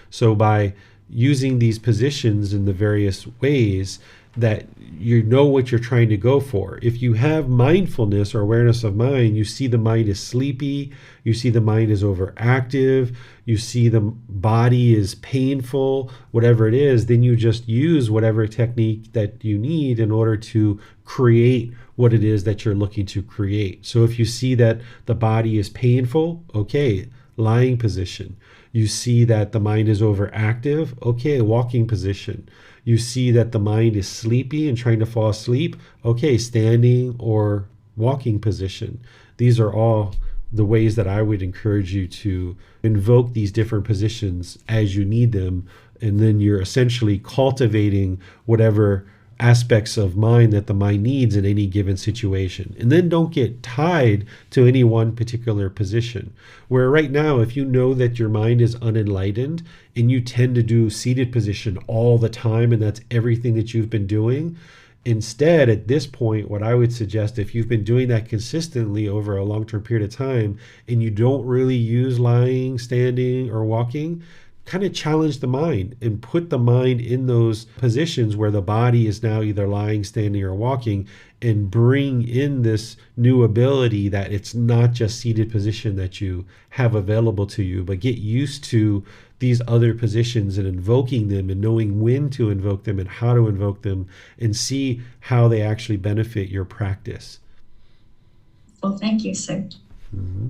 So by using these positions in the various ways that you know what you're trying to go for. If you have mindfulness or awareness of mind, you see the mind is sleepy, you see the mind is overactive, you see the body is painful, whatever it is, then you just use whatever technique that you need in order to create what it is that you're looking to create. So if you see that the body is painful, okay, lying position. You see that the mind is overactive, okay, walking position. You see that the mind is sleepy and trying to fall asleep, okay, standing or walking position. These are all the ways that I would encourage you to invoke these different positions as you need them, and then you're essentially cultivating whatever aspects of mind that the mind needs in any given situation. And then don't get tied to any one particular position. Where right now, if you know that your mind is unenlightened and you tend to do seated position all the time, and that's everything that you've been doing, instead, at this point, what I would suggest, if you've been doing that consistently over a long-term period of time and you don't really use lying, standing, or walking, kind of challenge the mind and put the mind in those positions where the body is now either lying, standing, or walking, and bring in this new ability that it's not just seated position that you have available to you, but get used to these other positions and invoking them and knowing when to invoke them and how to invoke them, and see how they actually benefit your practice. Well, thank you, sir. Mm-hmm.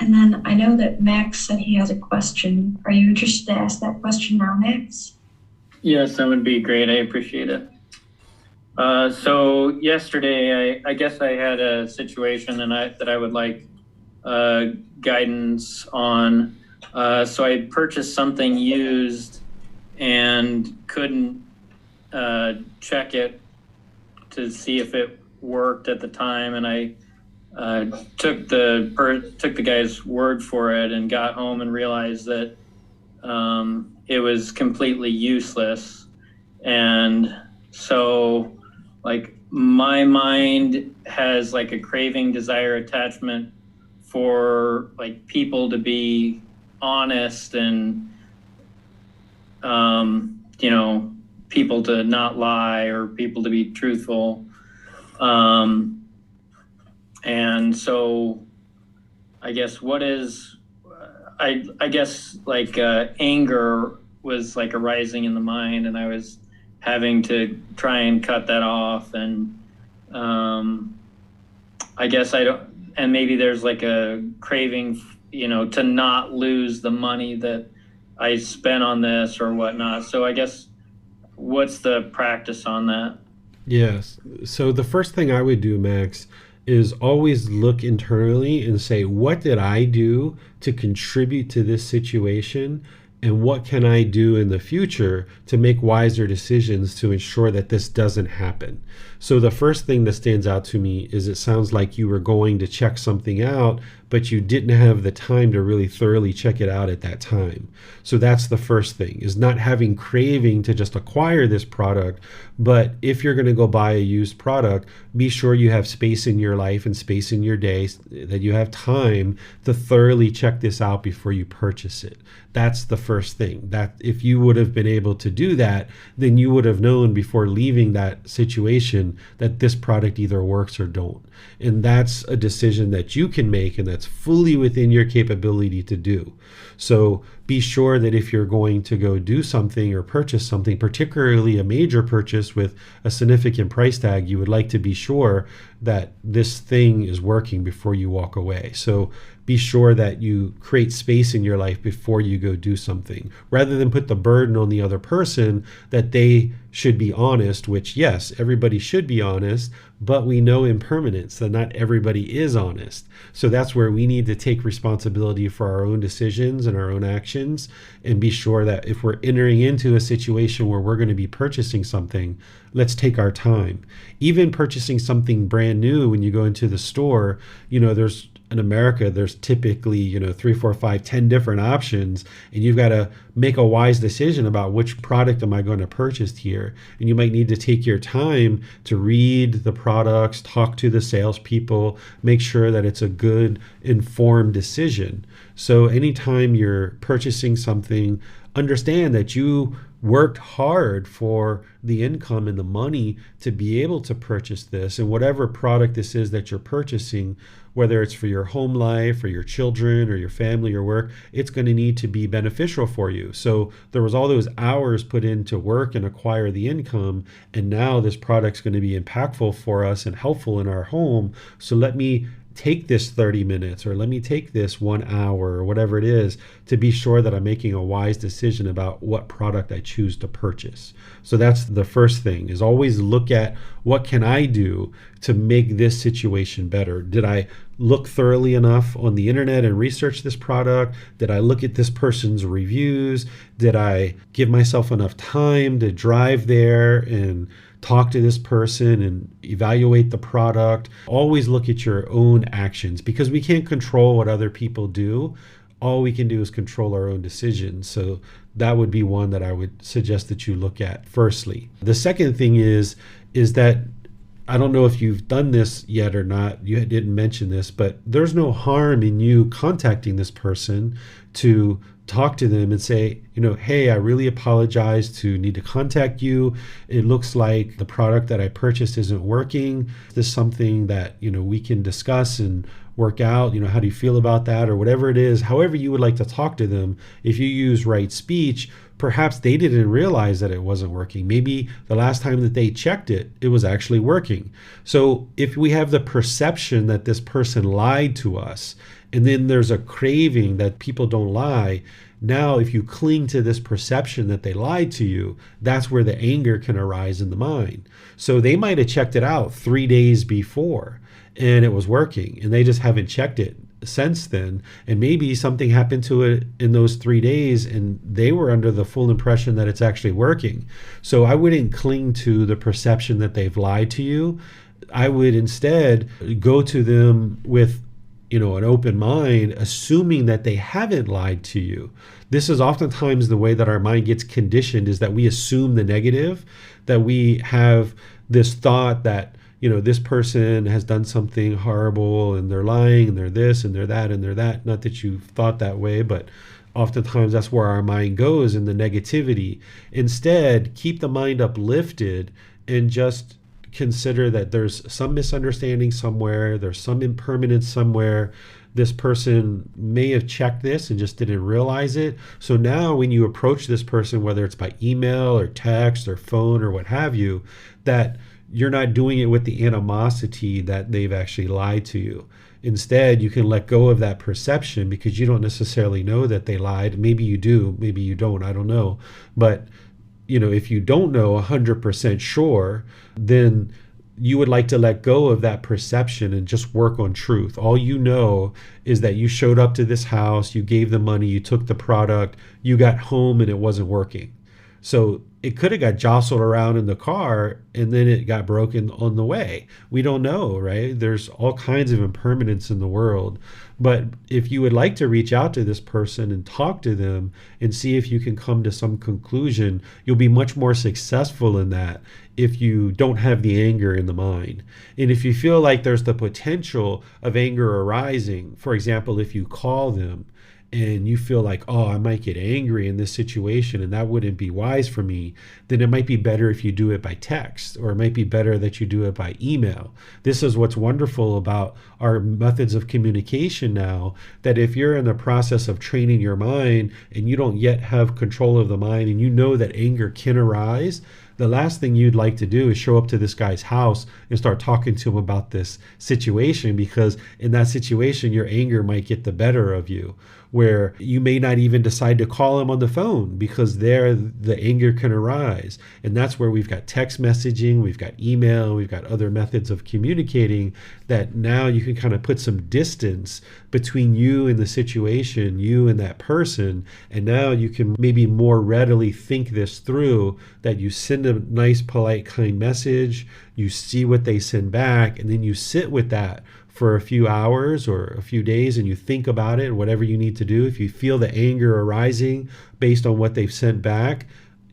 And then I know that Max said he has a question. Are you interested to ask that question now, Max? Yes, that would be great. I appreciate it. So yesterday, I guess I had a situation that I would like guidance on. So I purchased something used and couldn't check it to see if it worked at the time, and I took the guy's word for it and got home and realized that it was completely useless. And so, like, my mind has like a craving, desire, attachment for like people to be honest and people to not lie or people to be truthful. And so I guess I guess like anger was like arising in the mind, and I was having to try and cut that off. And I guess and maybe there's like a craving, to not lose the money that I spent on this or whatnot. So I guess, what's the practice on that? Yes. So the first thing I would do, Max, is always look internally and say, what did I do to contribute to this situation? And what can I do in the future to make wiser decisions to ensure that this doesn't happen? So the first thing that stands out to me is it sounds like you were going to check something out, but you didn't have the time to really thoroughly check it out at that time. So that's the first thing, is not having craving to just acquire this product. But if you're going to go buy a used product, be sure you have space in your life and space in your day, that you have time to thoroughly check this out before you purchase it. That's the first thing. That if you would have been able to do that, then you would have known before leaving that situation that this product either works or don't. And that's a decision that you can make, and that's fully within your capability to do. So be sure that if you're going to go do something or purchase something, particularly a major purchase with a significant price tag, you would like to be sure that this thing is working before you walk away. So be sure that you create space in your life before you go do something, rather than put the burden on the other person that they should be honest, which yes, everybody should be honest, but we know impermanence that not everybody is honest. So that's where we need to take responsibility for our own decisions and our own actions, and be sure that if we're entering into a situation where we're going to be purchasing something, let's take our time. Even purchasing something brand new, when you go into the store, there's in America, there's typically, 3, 4, 5, 10 different options, and you've got to make a wise decision about which product am I going to purchase here. And you might need to take your time to read the products, talk to the salespeople, make sure that it's a good, informed decision. So anytime you're purchasing something, understand that you worked hard for the income and the money to be able to purchase this, and whatever product this is that you're purchasing, whether it's for your home life or your children or your family or work, it's going to need to be beneficial for you. So there was all those hours put in to work and acquire the income, and now this product's going to be impactful for us and helpful in our home. So let me take this 30 minutes, or let me take this 1 hour, or whatever it is, to be sure that I'm making a wise decision about what product I choose to purchase. So that's the first thing, is always look at what can I do to make this situation better. Did I look thoroughly enough on the internet and research this product? Did I look at this person's reviews? Did I give myself enough time to drive there and talk to this person and evaluate the product? Always look at your own actions, because we can't control what other people do. All we can do is control our own decisions. So that would be one that I would suggest that you look at firstly. The second thing is that, I don't know if you've done this yet or not, you didn't mention this, but there's no harm in you contacting this person to talk to them and say, hey, I really apologize to need to contact you. It looks like the product that I purchased isn't working. Is this something that, we can discuss and work out? How do you feel about that? Or whatever it is, however you would like to talk to them. If you use right speech, perhaps they didn't realize that it wasn't working. Maybe the last time that they checked it, it was actually working. So if we have the perception that this person lied to us, and then there's a craving that people don't lie, now if you cling to this perception that they lied to you, that's where the anger can arise in the mind. So they might have checked it out 3 days before and it was working, and they just haven't checked it since then, and maybe something happened to it in those 3 days and they were under the full impression that it's actually working. So I wouldn't cling to the perception that they've lied to you. I would instead go to them with an open mind, assuming that they haven't lied to you. This is oftentimes the way that our mind gets conditioned, is that we assume the negative, that we have this thought that this person has done something horrible and they're lying and they're this and they're that and they're that. Not that you've thought that way, but oftentimes that's where our mind goes, in the negativity. Instead, keep the mind uplifted and just consider that there's some misunderstanding somewhere, there's some impermanence somewhere. This person may have checked this and just didn't realize it. So now when you approach this person, whether it's by email or text or phone or what have you, that you're not doing it with the animosity that they've actually lied to you. Instead, you can let go of that perception, because you don't necessarily know that they lied. Maybe you do, maybe you don't, I don't know. But if you don't know 100% sure, then you would like to let go of that perception and just work on truth. All you know is that you showed up to this house, you gave the money, you took the product, you got home and it wasn't working. So it could have got jostled around in the car and then it got broken on the way. We don't know, right? There's all kinds of impermanence in the world. But if you would like to reach out to this person and talk to them and see if you can come to some conclusion, you'll be much more successful in that if you don't have the anger in the mind. And if you feel like there's the potential of anger arising, for example, if you call them and you feel like, oh, I might get angry in this situation and that wouldn't be wise for me, then it might be better if you do it by text, or it might be better that you do it by email. This is what's wonderful about our methods of communication now, that if you're in the process of training your mind and you don't yet have control of the mind, and you know that anger can arise, the last thing you'd like to do is show up to this guy's house and start talking to him about this situation, because in that situation, your anger might get the better of you, where you may not even decide to call him on the phone because there the anger can arise. And that's where we've got text messaging, we've got email, we've got other methods of communicating, that now you can kind of put some distance between you and the situation, you and that person. And now you can maybe more readily think this through, that you send a nice, polite, kind message, you see what they send back, and then you sit with that for a few hours or a few days, and you think about it and whatever you need to do. If you feel the anger arising based on what they've sent back,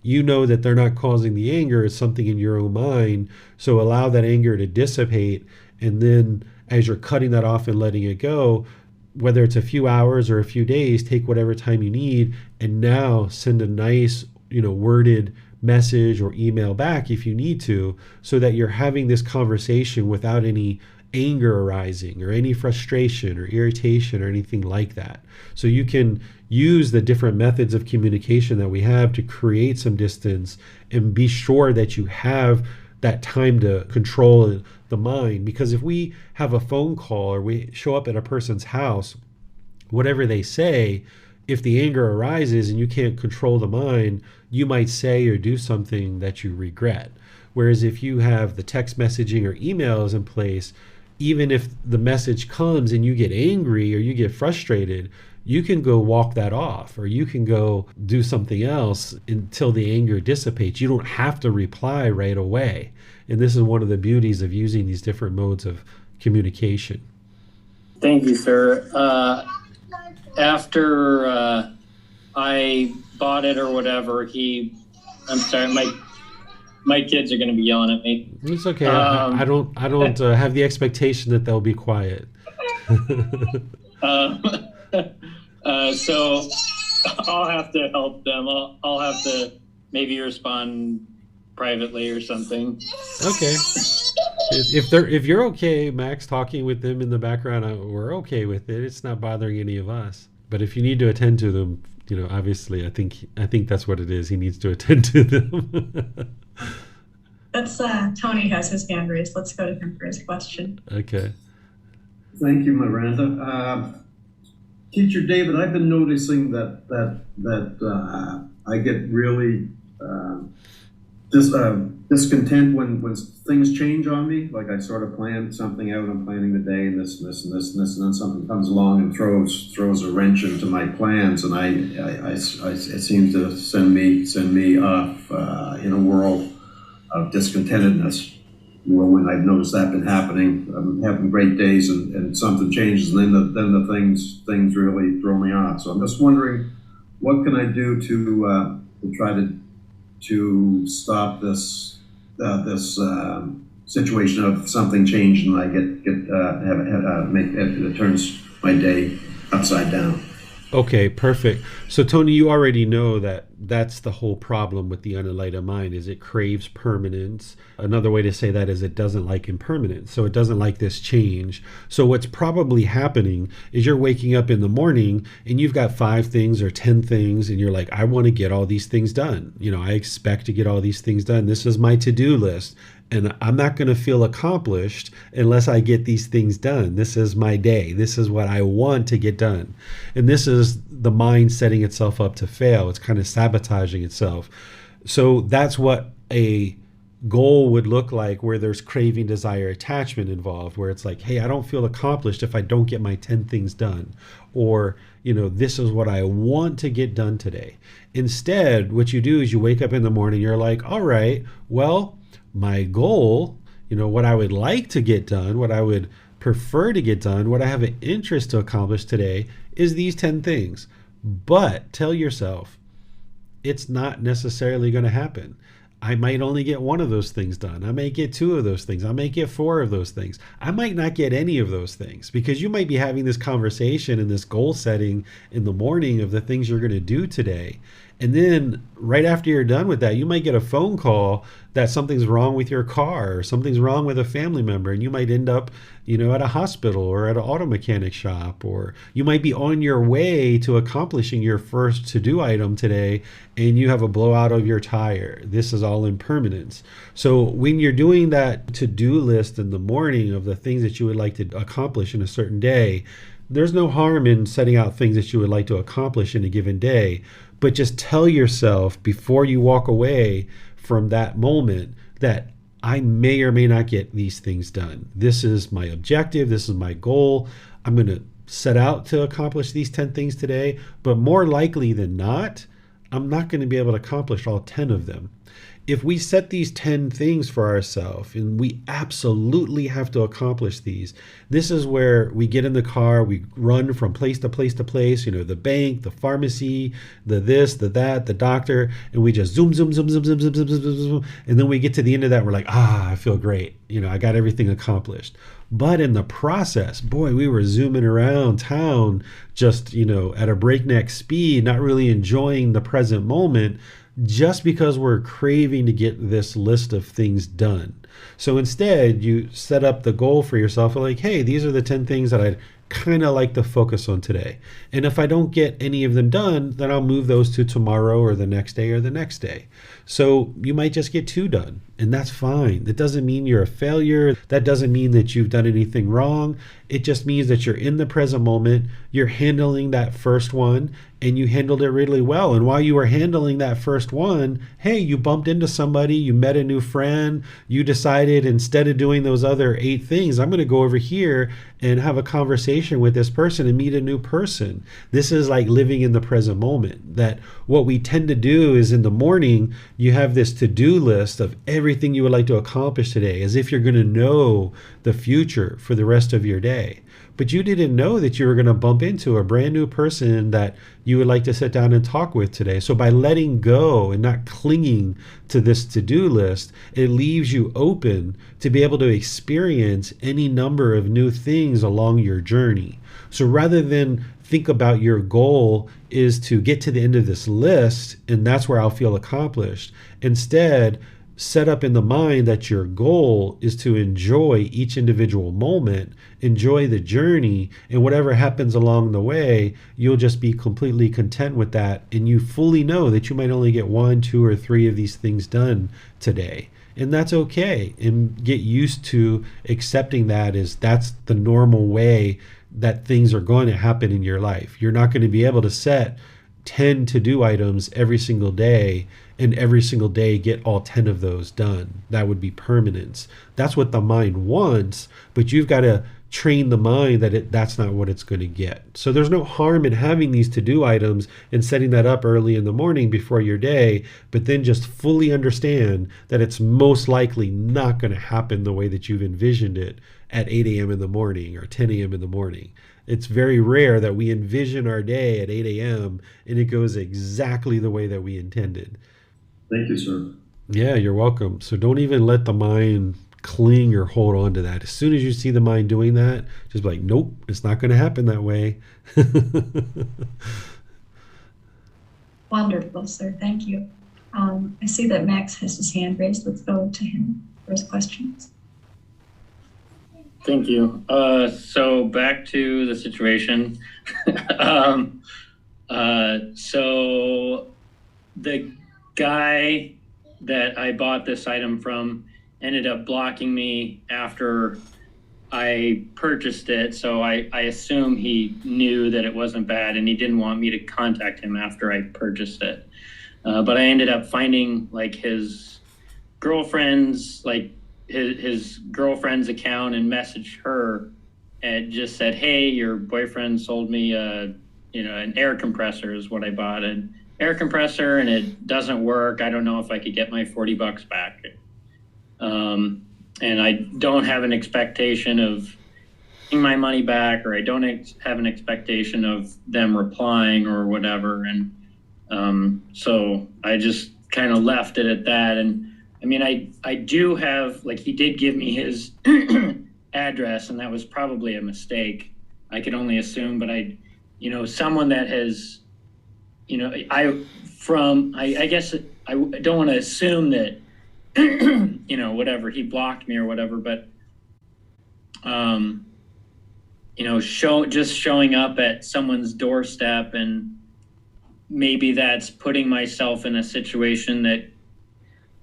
you know that they're not causing the anger, it's something in your own mind. So allow that anger to dissipate, and then as you're cutting that off and letting it go, whether it's a few hours or a few days, take whatever time you need, and now send a nice, worded message or email back if you need to, so that you're having this conversation without any anger arising or any frustration or irritation or anything like that. So you can use the different methods of communication that we have to create some distance, and be sure that you have that time to control the mind. Because if we have a phone call or we show up at a person's house, whatever they say, if the anger arises and you can't control the mind, you might say or do something that you regret. Whereas if you have the text messaging or emails in place, even if the message comes and you get angry or you get frustrated, you can go walk that off, or you can go do something else until the anger dissipates. You don't have to reply right away. And this is one of the beauties of using these different modes of communication. Thank you, sir. After I bought it or whatever, I'm sorry, my kids are going to be yelling at me. It's okay. I don't have the expectation that they'll be quiet. So I'll have to help them. I'll have to maybe respond privately or something. Okay. If you're okay, Max, talking with them in the background, we're okay with it. It's not bothering any of us. But if you need to attend to them, obviously, I think that's what it is. He needs to attend to them. That's Tony has his hand raised. Let's go to him for his question. Okay. Thank you, Miranda. Teacher David, I've been noticing that I get really discontent when things change on me. Like I sort of plan something out, I'm planning the day and this and this and this and this, and then something comes along and throws a wrench into my plans, and it seems to send me off in a world of discontentedness. Well, when I've noticed that been happening, I'm having great days and something changes, and then the things really throw me off. So I'm just wondering, what can I do to try to stop this situation of something changing and I it turns my day upside down. Okay, perfect. So Tony, you already know that that's the whole problem with the unenlightened mind, is it craves permanence. Another way to say that is it doesn't like impermanence. So it doesn't like this change. So what's probably happening is you're waking up in the morning and you've got 5 things or 10 things, and you're like, I want to get all these things done. I expect to get all these things done. This is my to-do list. And I'm not going to feel accomplished unless I get these things done. This is my day. This is what I want to get done. And this is the mind setting itself up to fail. It's kind of sabotaging itself. So that's what a goal would look like, where there's craving, desire, attachment involved, where it's like, hey, I don't feel accomplished if I don't get my 10 things done. Or, this is what I want to get done today. Instead, what you do is you wake up in the morning, you're like, all right, well, my goal, what I would like to get done, what I would prefer to get done, what I have an interest to accomplish today is these 10 things. But tell yourself, it's not necessarily going to happen. I might only get one of those things done. I might get two of those things. I might get four of those things. I might not get any of those things, because you might be having this conversation and this goal setting in the morning of the things you're going to do today. And then right after you're done with that, you might get a phone call that something's wrong with your car or something's wrong with a family member. And you might end up, at a hospital or at an auto mechanic shop, or you might be on your way to accomplishing your first to-do item today and you have a blowout of your tire. This is all impermanence. So when you're doing that to-do list in the morning of the things that you would like to accomplish in a certain day, there's no harm in setting out things that you would like to accomplish in a given day. But just tell yourself before you walk away from that moment that I may or may not get these things done. This is my objective. This is my goal. I'm going to set out to accomplish these 10 things today, but more likely than not, I'm not going to be able to accomplish all 10 of them. If we set these 10 things for ourselves and we absolutely have to accomplish these, this is where we get in the car, we run from place to place to place, the bank, the pharmacy, the this, the that, the doctor, and we just zoom, zoom, zoom, zoom, zoom, zoom, zoom, zoom, zoom, zoom. And then we get to the end of that, we're like, I feel great. I got everything accomplished. But in the process, boy, we were zooming around town just, at a breakneck speed, not really enjoying the present moment, just because we're craving to get this list of things done. So instead, you set up the goal for yourself like, hey, these are the 10 things that I'd kind of like to focus on today. And if I don't get any of them done, then I'll move those to tomorrow or the next day or the next day. So you might just get 2 done, and that's fine. That doesn't mean you're a failure. That doesn't mean that you've done anything wrong. It just means that you're in the present moment, you're handling that first one, and you handled it really well. And while you were handling that first one, hey, you bumped into somebody, you met a new friend, you decided instead of doing those other 8 things, I'm going to go over here and have a conversation with this person and meet a new person. This is like living in the present moment. That what we tend to do is in the morning, you have this to-do list of everything you would like to accomplish today, as if you're going to know the future for the rest of your day. But you didn't know that you were going to bump into a brand new person that you would like to sit down and talk with today. So by letting go and not clinging to this to-do list, it leaves you open to be able to experience any number of new things along your journey. So rather than think about your goal is to get to the end of this list and that's where I'll feel accomplished, instead, set up in the mind that your goal is to enjoy each individual moment, enjoy the journey, and whatever happens along the way, you'll just be completely content with that. And you fully know that you might only get 1, 2, or 3 of these things done today. And that's okay. And get used to accepting that as that's the normal way that things are going to happen in your life. You're not going to be able to set 10 to-do items every single day and every single day get all 10 of those done. That would be permanence. That's what the mind wants, but you've got to train the mind that that's not what it's going to get. So there's no harm in having these to-do items and setting that up early in the morning before your day, but then just fully understand that it's most likely not going to happen the way that you've envisioned it at 8 a.m. in the morning or 10 a.m. in the morning. It's very rare that we envision our day at 8 a.m. and it goes exactly the way that we intended. Thank you, sir. Yeah, you're welcome. So don't even let the mind cling or hold on to that. As soon as you see the mind doing that, just be like, nope, it's not going to happen that way. Wonderful, sir. Thank you. I see that Max has his hand raised. Let's go to him for his questions. Thank you. So back to the situation. So the guy that I bought this item from ended up blocking me after I purchased it. So I assume he knew that it wasn't bad and he didn't want me to contact him after I purchased it. But I ended up finding like his girlfriend's, like his girlfriend's account and messaged her and just said, hey, your boyfriend sold me an air compressor is what I bought, an air compressor, and it doesn't work. I don't know if I could get my $40 back. And I don't have an expectation of getting my money back, or I don't have an expectation of them replying or whatever. And so I just kind of left it at that. And I mean, I do have, like, he did give me his address, and that was probably a mistake. I could only assume, but someone that has, I guess I don't want to assume that, whatever, he blocked me or whatever, but, just showing up at someone's doorstep, and maybe that's putting myself in a situation that,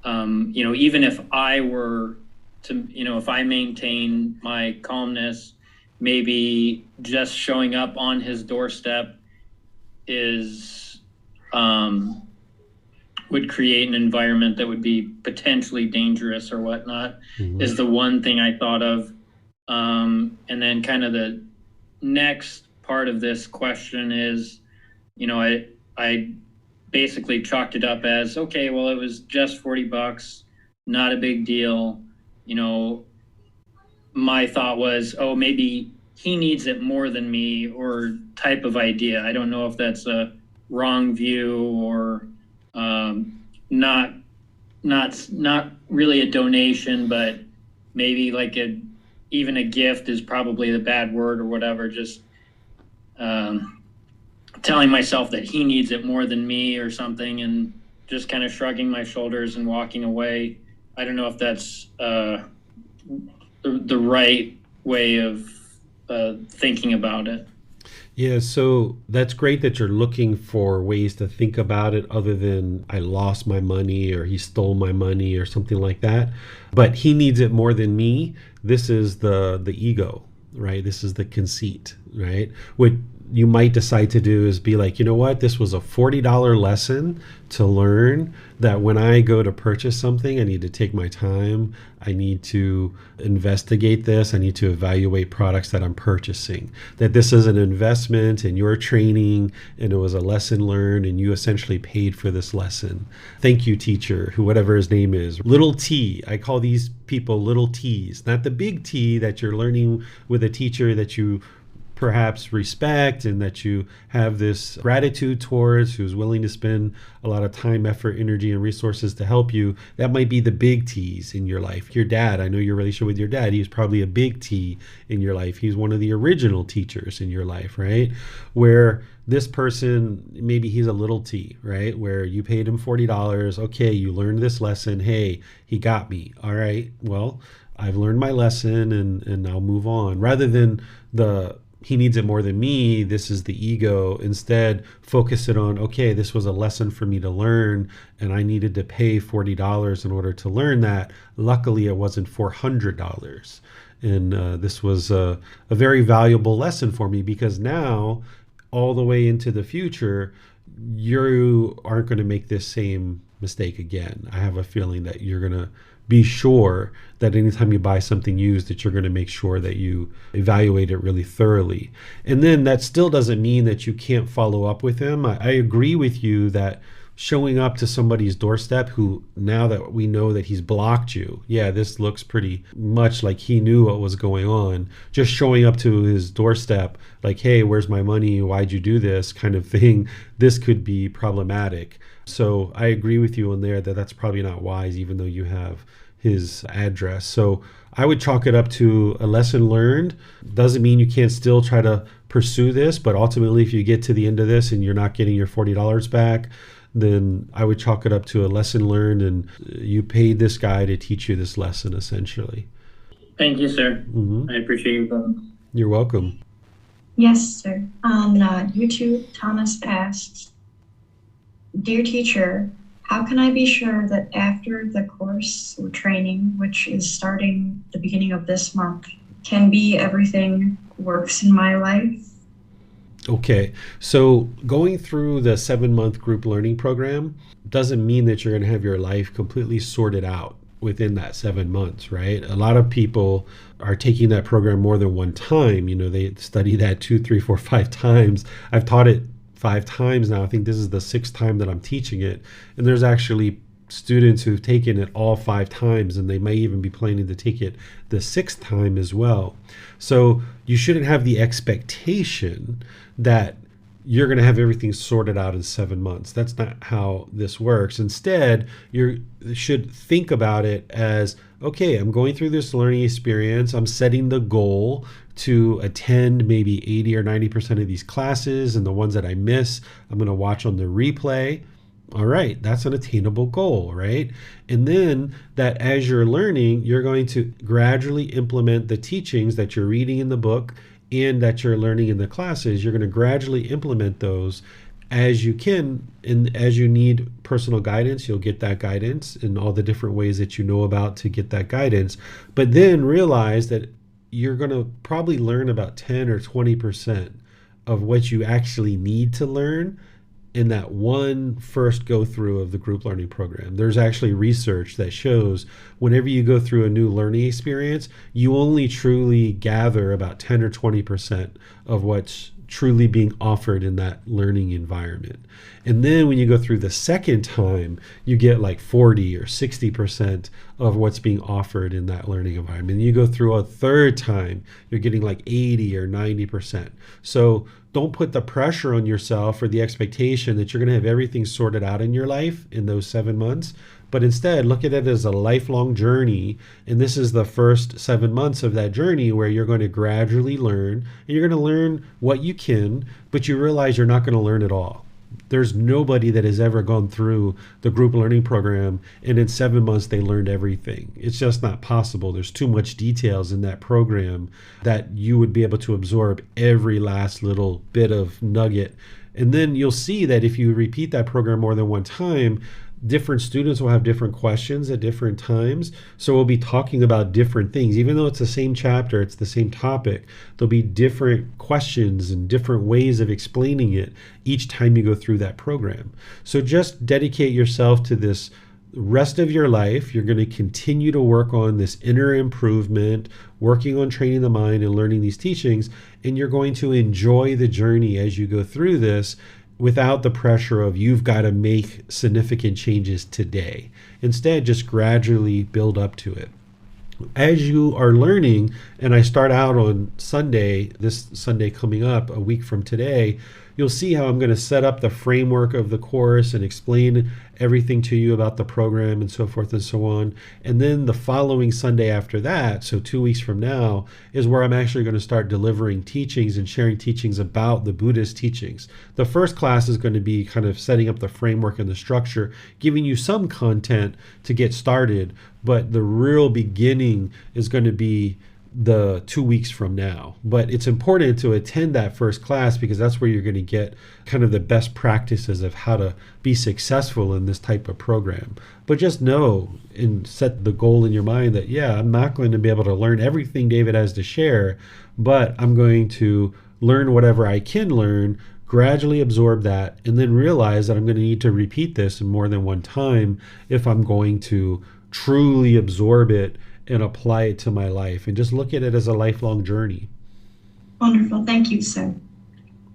even if I were to, if I maintain my calmness, maybe just showing up on his doorstep would create an environment that would be potentially dangerous or whatnot, is the one thing I thought of. And then kind of the next part of this question is, I basically chalked it up as, okay, well, it was just $40, not a big deal. My thought was, oh, maybe he needs it more than me, or type of idea. I don't know if that's a wrong view, or not really a donation, but maybe like even a gift is probably the bad word or whatever. Just telling myself that he needs it more than me or something, and just kind of shrugging my shoulders and walking away. I don't know if that's the right way of thinking about it. Yeah, so that's great that you're looking for ways to think about it other than I lost my money or he stole my money or something like that. But he needs it more than me. This is the ego, right? This is the conceit, right? What you might decide to do is be like, you know what? This was a $40 lesson to learn that when I go to purchase something, I need to take my time. I need to investigate this. I need to evaluate products that I'm purchasing. That this is an investment in your training, and it was a lesson learned, and you essentially paid for this lesson. Thank you, teacher, whatever his name is. Little T. I call these people little T's, not the big T that you're learning with a teacher that you perhaps respect and that you have this gratitude towards, who's willing to spend a lot of time, effort, energy, and resources to help you. That might be the big T's in your life. Your dad, I know your relationship with your dad, he's probably a big T in your life. He's one of the original teachers in your life, right? Where this person, maybe he's a little T, right? Where you paid him $40. Okay, you learned this lesson. Hey, he got me. All right, well, I've learned my lesson and I'll move on. Rather than he needs it more than me, this is the ego. Instead, focus it on, okay, this was a lesson for me to learn, and I needed to pay $40 in order to learn that. Luckily, it wasn't $400. And this was a very valuable lesson for me, because now, all the way into the future, you aren't going to make this same mistake again. I have a feeling that you're going to be sure that anytime you buy something used, that you're going to make sure that you evaluate it really thoroughly. And then that still doesn't mean that you can't follow up with him. I agree with you that showing up to somebody's doorstep who, now that we know that he's blocked you, yeah, this looks pretty much like he knew what was going on. Just showing up to his doorstep like, hey, where's my money? Why'd you do this? Kind of thing. This could be problematic. So I agree with you on there that that's probably not wise, even though you have his address. So I would chalk it up to a lesson learned. Doesn't mean you can't still try to pursue this, but ultimately if you get to the end of this and you're not getting your $40 back, then I would chalk it up to a lesson learned, and you paid this guy to teach you this lesson, essentially. Thank you, sir. I appreciate your comments. You're welcome. Yes, sir. On YouTube, Thomas asks, Dear teacher, how can I be sure that after the course or training, which is starting the beginning of this month, can be everything works in my life? Okay, so going through the 7-month group learning program doesn't mean that you're going to have your life completely sorted out within that 7 months, right? A lot of people are taking that program more than one time. They study that 2, 3, 4, 5 times. I've taught it 5 times now. I think this is the 6th time that I'm teaching it. And there's actually students who've taken it all 5 times, and they may even be planning to take it the 6th time as well. So you shouldn't have the expectation that you're going to have everything sorted out in 7 months. That's not how this works. Instead, you should think about it as, okay, I'm going through this learning experience. I'm setting the goal to attend maybe 80 or 90% of these classes, and the ones that I miss, I'm going to watch on the replay. All right, that's an attainable goal, right? And then that as you're learning, you're going to gradually implement the teachings that you're reading in the book and that you're learning in the classes. You're going to gradually implement those as you can, and as you need personal guidance, you'll get that guidance in all the different ways that you know about to get that guidance. But then realize that you're going to probably learn about 10 or 20% of what you actually need to learn in that one first go through of the group learning program. There's actually research that shows whenever you go through a new learning experience, you only truly gather about 10 or 20% of what's truly being offered in that learning environment. And then when you go through the second time, you get like 40 or 60% of what's being offered in that learning environment. And you go through a third time, you're getting like 80 or 90%. So don't put the pressure on yourself or the expectation that you're going to have everything sorted out in your life in those 7 months. But instead, look at it as a lifelong journey. And this is the first 7 months of that journey where you're going to gradually learn. And you're going to learn what you can, but you realize you're not going to learn it all. There's nobody that has ever gone through the group learning program and in 7 months they learned everything. It's just not possible. There's too much details in that program that you would be able to absorb every last little bit of nugget. And then you'll see that if you repeat that program more than one time, different students will have different questions at different times. So we'll be talking about different things. Even though it's the same chapter, it's the same topic, there'll be different questions and different ways of explaining it each time you go through that program. So just dedicate yourself to this rest of your life. You're going to continue to work on this inner improvement, working on training the mind and learning these teachings, and you're going to enjoy the journey as you go through this, without the pressure of you've got to make significant changes today. Instead, just gradually build up to it. As you are learning, and I start out on Sunday, this Sunday coming up, a week from today, you'll see how I'm going to set up the framework of the course and explain everything to you about the program and so forth and so on. And then the following Sunday after that, so 2 weeks from now, is where I'm actually going to start delivering teachings and sharing teachings about the Buddhist teachings. The first class is going to be kind of setting up the framework and the structure, giving you some content to get started, but the real beginning is going to be the 2 weeks from now. But it's important to attend that first class because that's where you're going to get kind of the best practices of how to be successful in this type of program. But just know and set the goal in your mind that, yeah, I'm not going to be able to learn everything David has to share, but I'm going to learn whatever I can learn, gradually absorb that, and then realize that I'm going to need to repeat this in more than one time if I'm going to truly absorb it and apply it to my life, and just look at it as a lifelong journey. Wonderful. Thank you, sir.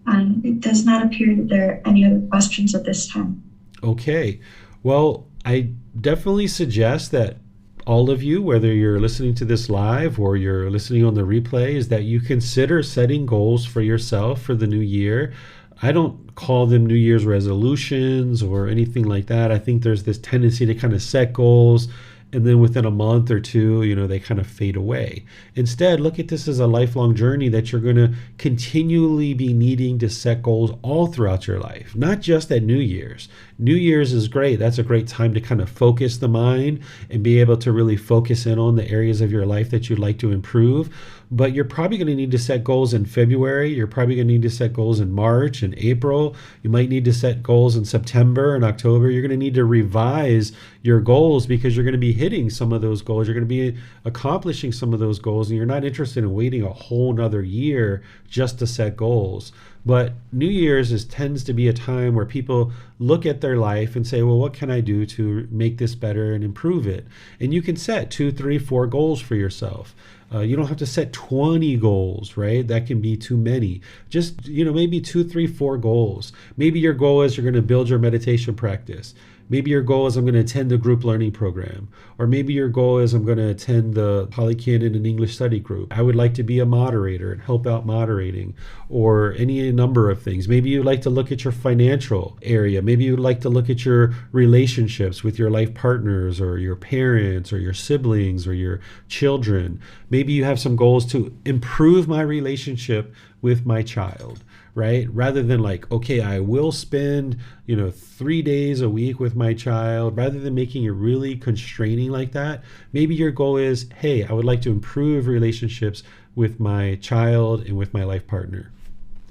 It does not appear that there are any other questions at this time. Okay. Well, I definitely suggest that all of you, whether you're listening to this live or you're listening on the replay, is that you consider setting goals for yourself for the new year. I don't call them New Year's resolutions or anything like that. I think there's this tendency to kind of set goals, and then within a month or two, they kind of fade away. Instead, look at this as a lifelong journey that you're going to continually be needing to set goals all throughout your life, not just at New Year's. New Year's is great. That's a great time to kind of focus the mind and be able to really focus in on the areas of your life that you'd like to improve. But you're probably going to need to set goals in February. You're probably going to need to set goals in March and April. You might need to set goals in September and October. You're going to need to revise your goals because you're going to be hitting some of those goals. You're going to be accomplishing some of those goals, and you're not interested in waiting a whole nother year just to set goals. But New Year's tends to be a time where people look at their life and say, well, what can I do to make this better and improve it? And you can set 2, 3, 4 goals for yourself. You don't have to set 20 goals, right? That can be too many. Just, maybe 2, 3, 4 goals. Maybe your goal is you're going to build your meditation practice. Maybe your goal is I'm going to attend the group learning program. Or maybe your goal is I'm going to attend the Polycanon and English study group. I would like to be a moderator and help out moderating, or any number of things. Maybe you'd like to look at your financial area. Maybe you'd like to look at your relationships with your life partners or your parents or your siblings or your children. Maybe you have some goals to improve my relationship with my child, right? Rather than like, okay, I will spend, 3 days a week with my child, rather than making it really constraining like that, maybe your goal is, hey, I would like to improve relationships with my child and with my life partner.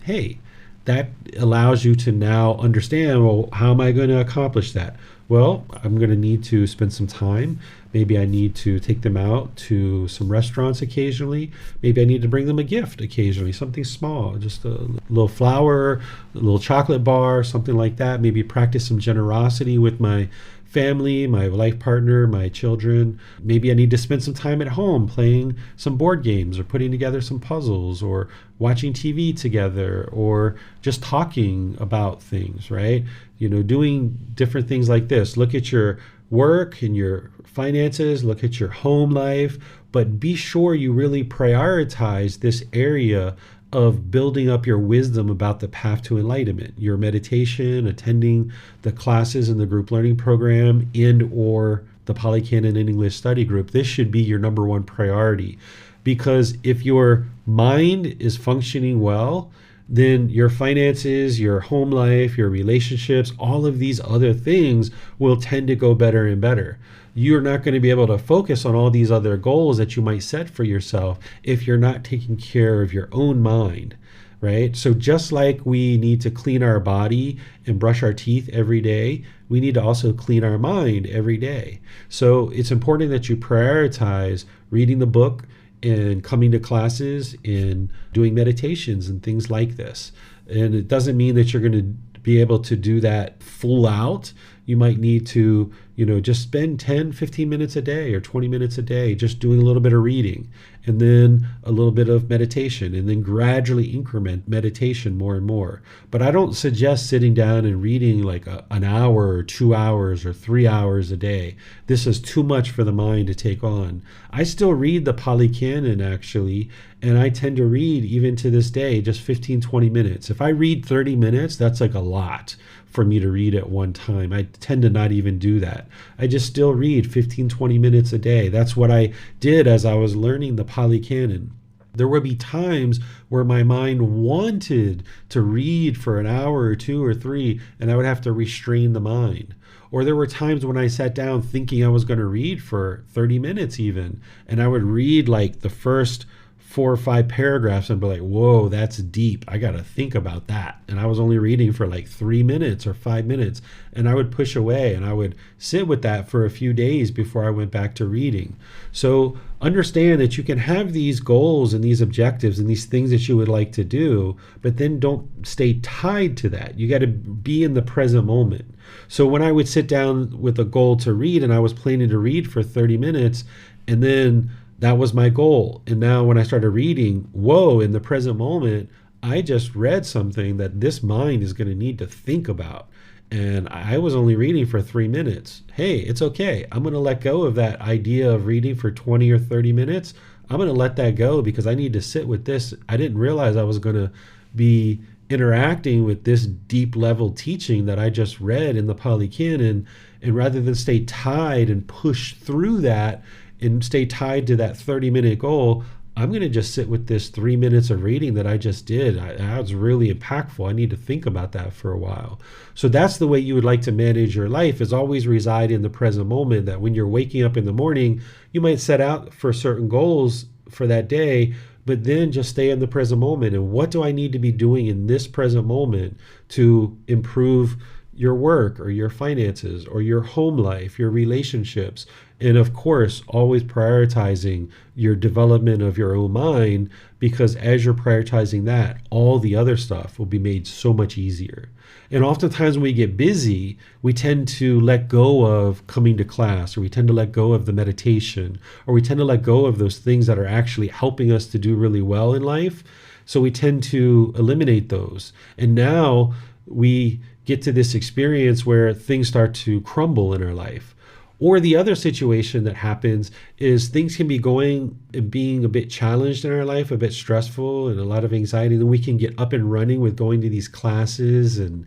Hey, that allows you to now understand, well, how am I going to accomplish that? Well, I'm going to need to spend some time. Maybe I need to take them out to some restaurants occasionally. Maybe I need to bring them a gift occasionally, something small, just a little flower, a little chocolate bar, something like that. Maybe practice some generosity with my family, my life partner, my children. Maybe I need to spend some time at home playing some board games or putting together some puzzles or watching TV together or just talking about things, right? Doing different things like this. Look at your work and your finances, look at your home life, but be sure you really prioritize this area of building up your wisdom about the path to enlightenment, your meditation, attending the classes in the group learning program and or the Polycanon and English study group. This should be your number one priority, because if your mind is functioning well, then your finances, your home life, your relationships, all of these other things will tend to go better and better. You're not going to be able to focus on all these other goals that you might set for yourself if you're not taking care of your own mind, right? So just like we need to clean our body and brush our teeth every day, we need to also clean our mind every day. So it's important that you prioritize reading the book and coming to classes and doing meditations and things like this. And it doesn't mean that you're going to be able to do that full out. You might need to, just spend 10, 15 minutes a day or 20 minutes a day just doing a little bit of reading, and then a little bit of meditation, and then gradually increment meditation more and more. But I don't suggest sitting down and reading like an hour or 2 hours or 3 hours a day. This is too much for the mind to take on. I still read the Polycanon actually, and I tend to read even to this day just 15, 20 minutes. If I read 30 minutes, that's like a lot for me to read at one time. I tend to not even do that. I just still read 15, 20 minutes a day. That's what I did as I was learning the Polycanon. There would be times where my mind wanted to read for an hour or 2 or 3, and I would have to restrain the mind. Or there were times when I sat down thinking I was going to read for 30 minutes even, and I would read like the first 4 or 5 paragraphs and be like, whoa, that's deep. I got to think about that. And I was only reading for like 3 minutes or 5 minutes, and I would push away and I would sit with that for a few days before I went back to reading. So understand that you can have these goals and these objectives and these things that you would like to do, but then don't stay tied to that. You got to be in the present moment. So when I would sit down with a goal to read and I was planning to read for 30 minutes, and then that was my goal. And now when I started reading, whoa, in the present moment, I just read something that this mind is going to need to think about. And I was only reading for 3 minutes. Hey, it's okay. I'm going to let go of that idea of reading for 20 or 30 minutes. I'm going to let that go because I need to sit with this. I didn't realize I was going to be interacting with this deep level teaching that I just read in the Polycanon. And rather than stay tied and push through that and stay tied to that 30-minute goal, I'm going to just sit with this 3 minutes of reading that I just did. That was really impactful. I need to think about that for a while. So that's the way you would like to manage your life, is always reside in the present moment, that when you're waking up in the morning, you might set out for certain goals for that day, but then just stay in the present moment. And what do I need to be doing in this present moment to improve your work or your finances or your home life, your relationships? And of course, always prioritizing your development of your own mind, because as you're prioritizing that, all the other stuff will be made so much easier. And oftentimes when we get busy, we tend to let go of coming to class, or we tend to let go of the meditation, or we tend to let go of those things that are actually helping us to do really well in life. So we tend to eliminate those. And now we get to this experience where things start to crumble in our life. Or the other situation that happens is things can be going and being a bit challenged in our life, a bit stressful and a lot of anxiety. Then we can get up and running with going to these classes and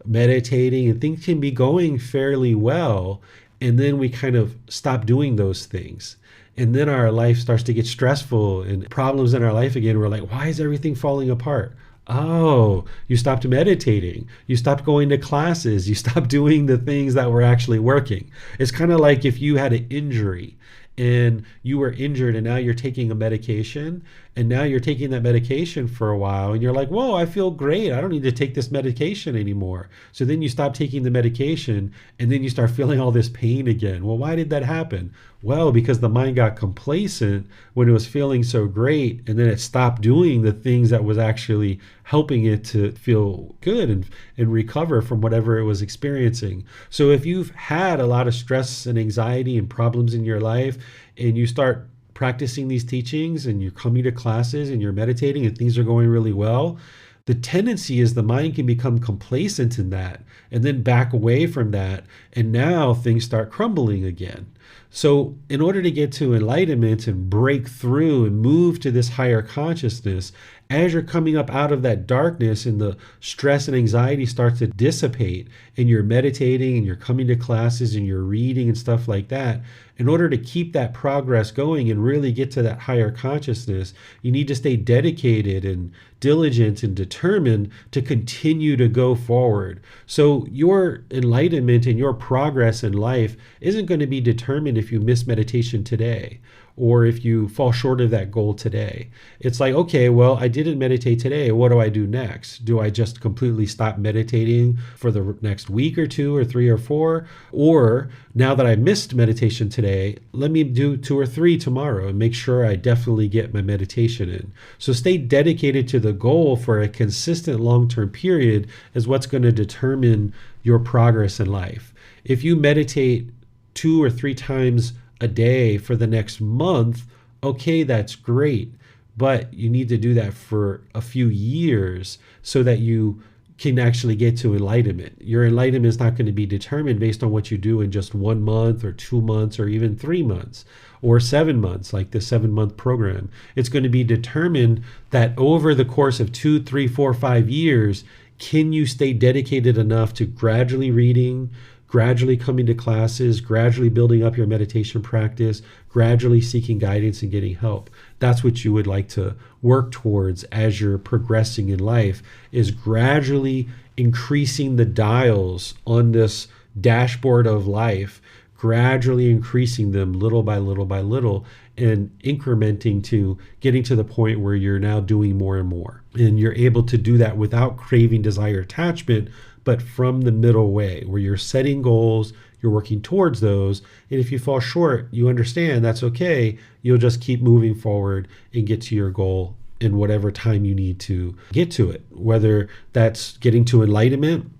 meditating, and things can be going fairly well. And then we kind of stop doing those things. And then our life starts to get stressful and problems in our life again. We're like, why is everything falling apart? Oh, you stopped meditating. You stopped going to classes. You stopped doing the things that were actually working. It's kind of like if you had an injury and you were injured and now you're taking a medication, and now you're taking that medication for a while and you're like, whoa, I feel great. I don't need to take this medication anymore. So then you stop taking the medication and then you start feeling all this pain again. Well, why did that happen? Well, because the mind got complacent when it was feeling so great, and then it stopped doing the things that was actually helping it to feel good and recover from whatever it was experiencing. So if you've had a lot of stress and anxiety and problems in your life, and you start practicing these teachings and you're coming to classes and you're meditating and things are going really well, the tendency is the mind can become complacent in that and then back away from that. And now things start crumbling again. So in order to get to enlightenment and break through and move to this higher consciousness, as you're coming up out of that darkness and the stress and anxiety starts to dissipate and you're meditating and you're coming to classes and you're reading and stuff like that, in order to keep that progress going and really get to that higher consciousness, you need to stay dedicated and diligent and determined to continue to go forward. So your enlightenment and your progress in life isn't going to be determined if you miss meditation today or if you fall short of that goal today. It's like, okay, well, I didn't meditate today. What do I do next? Do I just completely stop meditating for the next week or 2 or 3 or 4? Or now that I missed meditation today, let me do 2 or 3 tomorrow and make sure I definitely get my meditation in. So stay dedicated to the goal for a consistent long-term period is what's going to determine your progress in life. If you meditate 2 or 3 times a day for the next month, okay, that's great. But you need to do that for a few years so that you can actually get to enlightenment. Your enlightenment is not going to be determined based on what you do in just 1 month or 2 months or even 3 months or 7 months, like the 7-month program. It's going to be determined that over the course of 2, 3, 4, 5 years, can you stay dedicated enough to gradually reading, gradually coming to classes, gradually building up your meditation practice, gradually seeking guidance and getting help. That's what you would like to work towards as you're progressing in life, is gradually increasing the dials on this dashboard of life, gradually increasing them little by little by little, and incrementing to getting to the point where you're now doing more and more. And you're able to do that without craving, desire, attachment, but from the middle way where you're setting goals, you're working towards those. And if you fall short, you understand that's okay. You'll just keep moving forward and get to your goal in whatever time you need to get to it. Whether that's getting to enlightenment,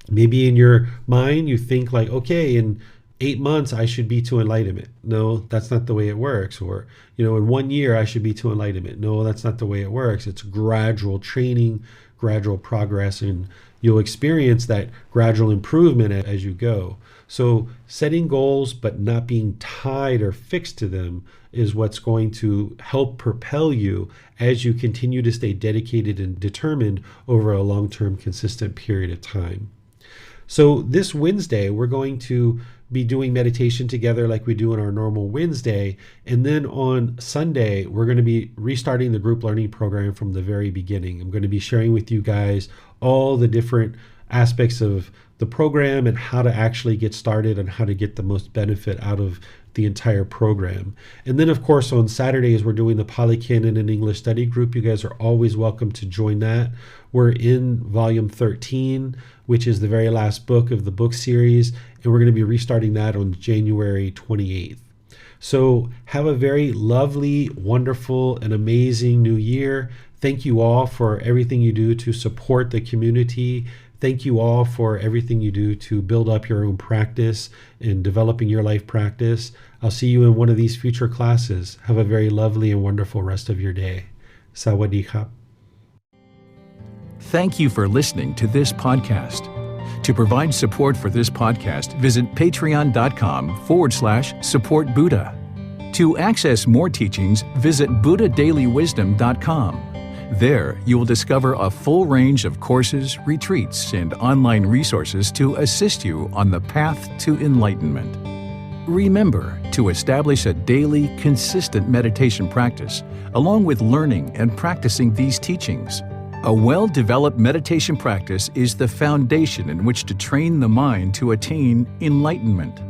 maybe in your mind, you think like, okay, in 8 months, I should be to enlightenment. No, that's not the way it works. Or, in 1 year, I should be to enlightenment. No, that's not the way it works. It's gradual training, gradual progress, and you'll experience that gradual improvement as you go. So setting goals but not being tied or fixed to them is what's going to help propel you as you continue to stay dedicated and determined over a long-term consistent period of time. So this Wednesday, we're going to be doing meditation together like we do on our normal Wednesday. And then on Sunday, we're going to be restarting the group learning program from the very beginning. I'm going to be sharing with you guys all the different aspects of the program and how to actually get started and how to get the most benefit out of the entire program. And then, of course, on Saturdays, we're doing the Pali Canon and English study group. You guys are always welcome to join that. We're in volume 13, which is the very last book of the book series, and we're going to be restarting that on January 28th. So have a very lovely, wonderful, and amazing new year. Thank you all for everything you do to support the community. Thank you all for everything you do to build up your own practice and developing your life practice. I'll see you in one of these future classes. Have a very lovely and wonderful rest of your day. Sawadee khap. Thank you for listening to this podcast. To provide support for this podcast, visit patreon.com/support Buddha. To access more teachings, visit buddhadailywisdom.com. There, you will discover a full range of courses, retreats, and online resources to assist you on the path to enlightenment. Remember to establish a daily, consistent meditation practice, along with learning and practicing these teachings. A well-developed meditation practice is the foundation in which to train the mind to attain enlightenment.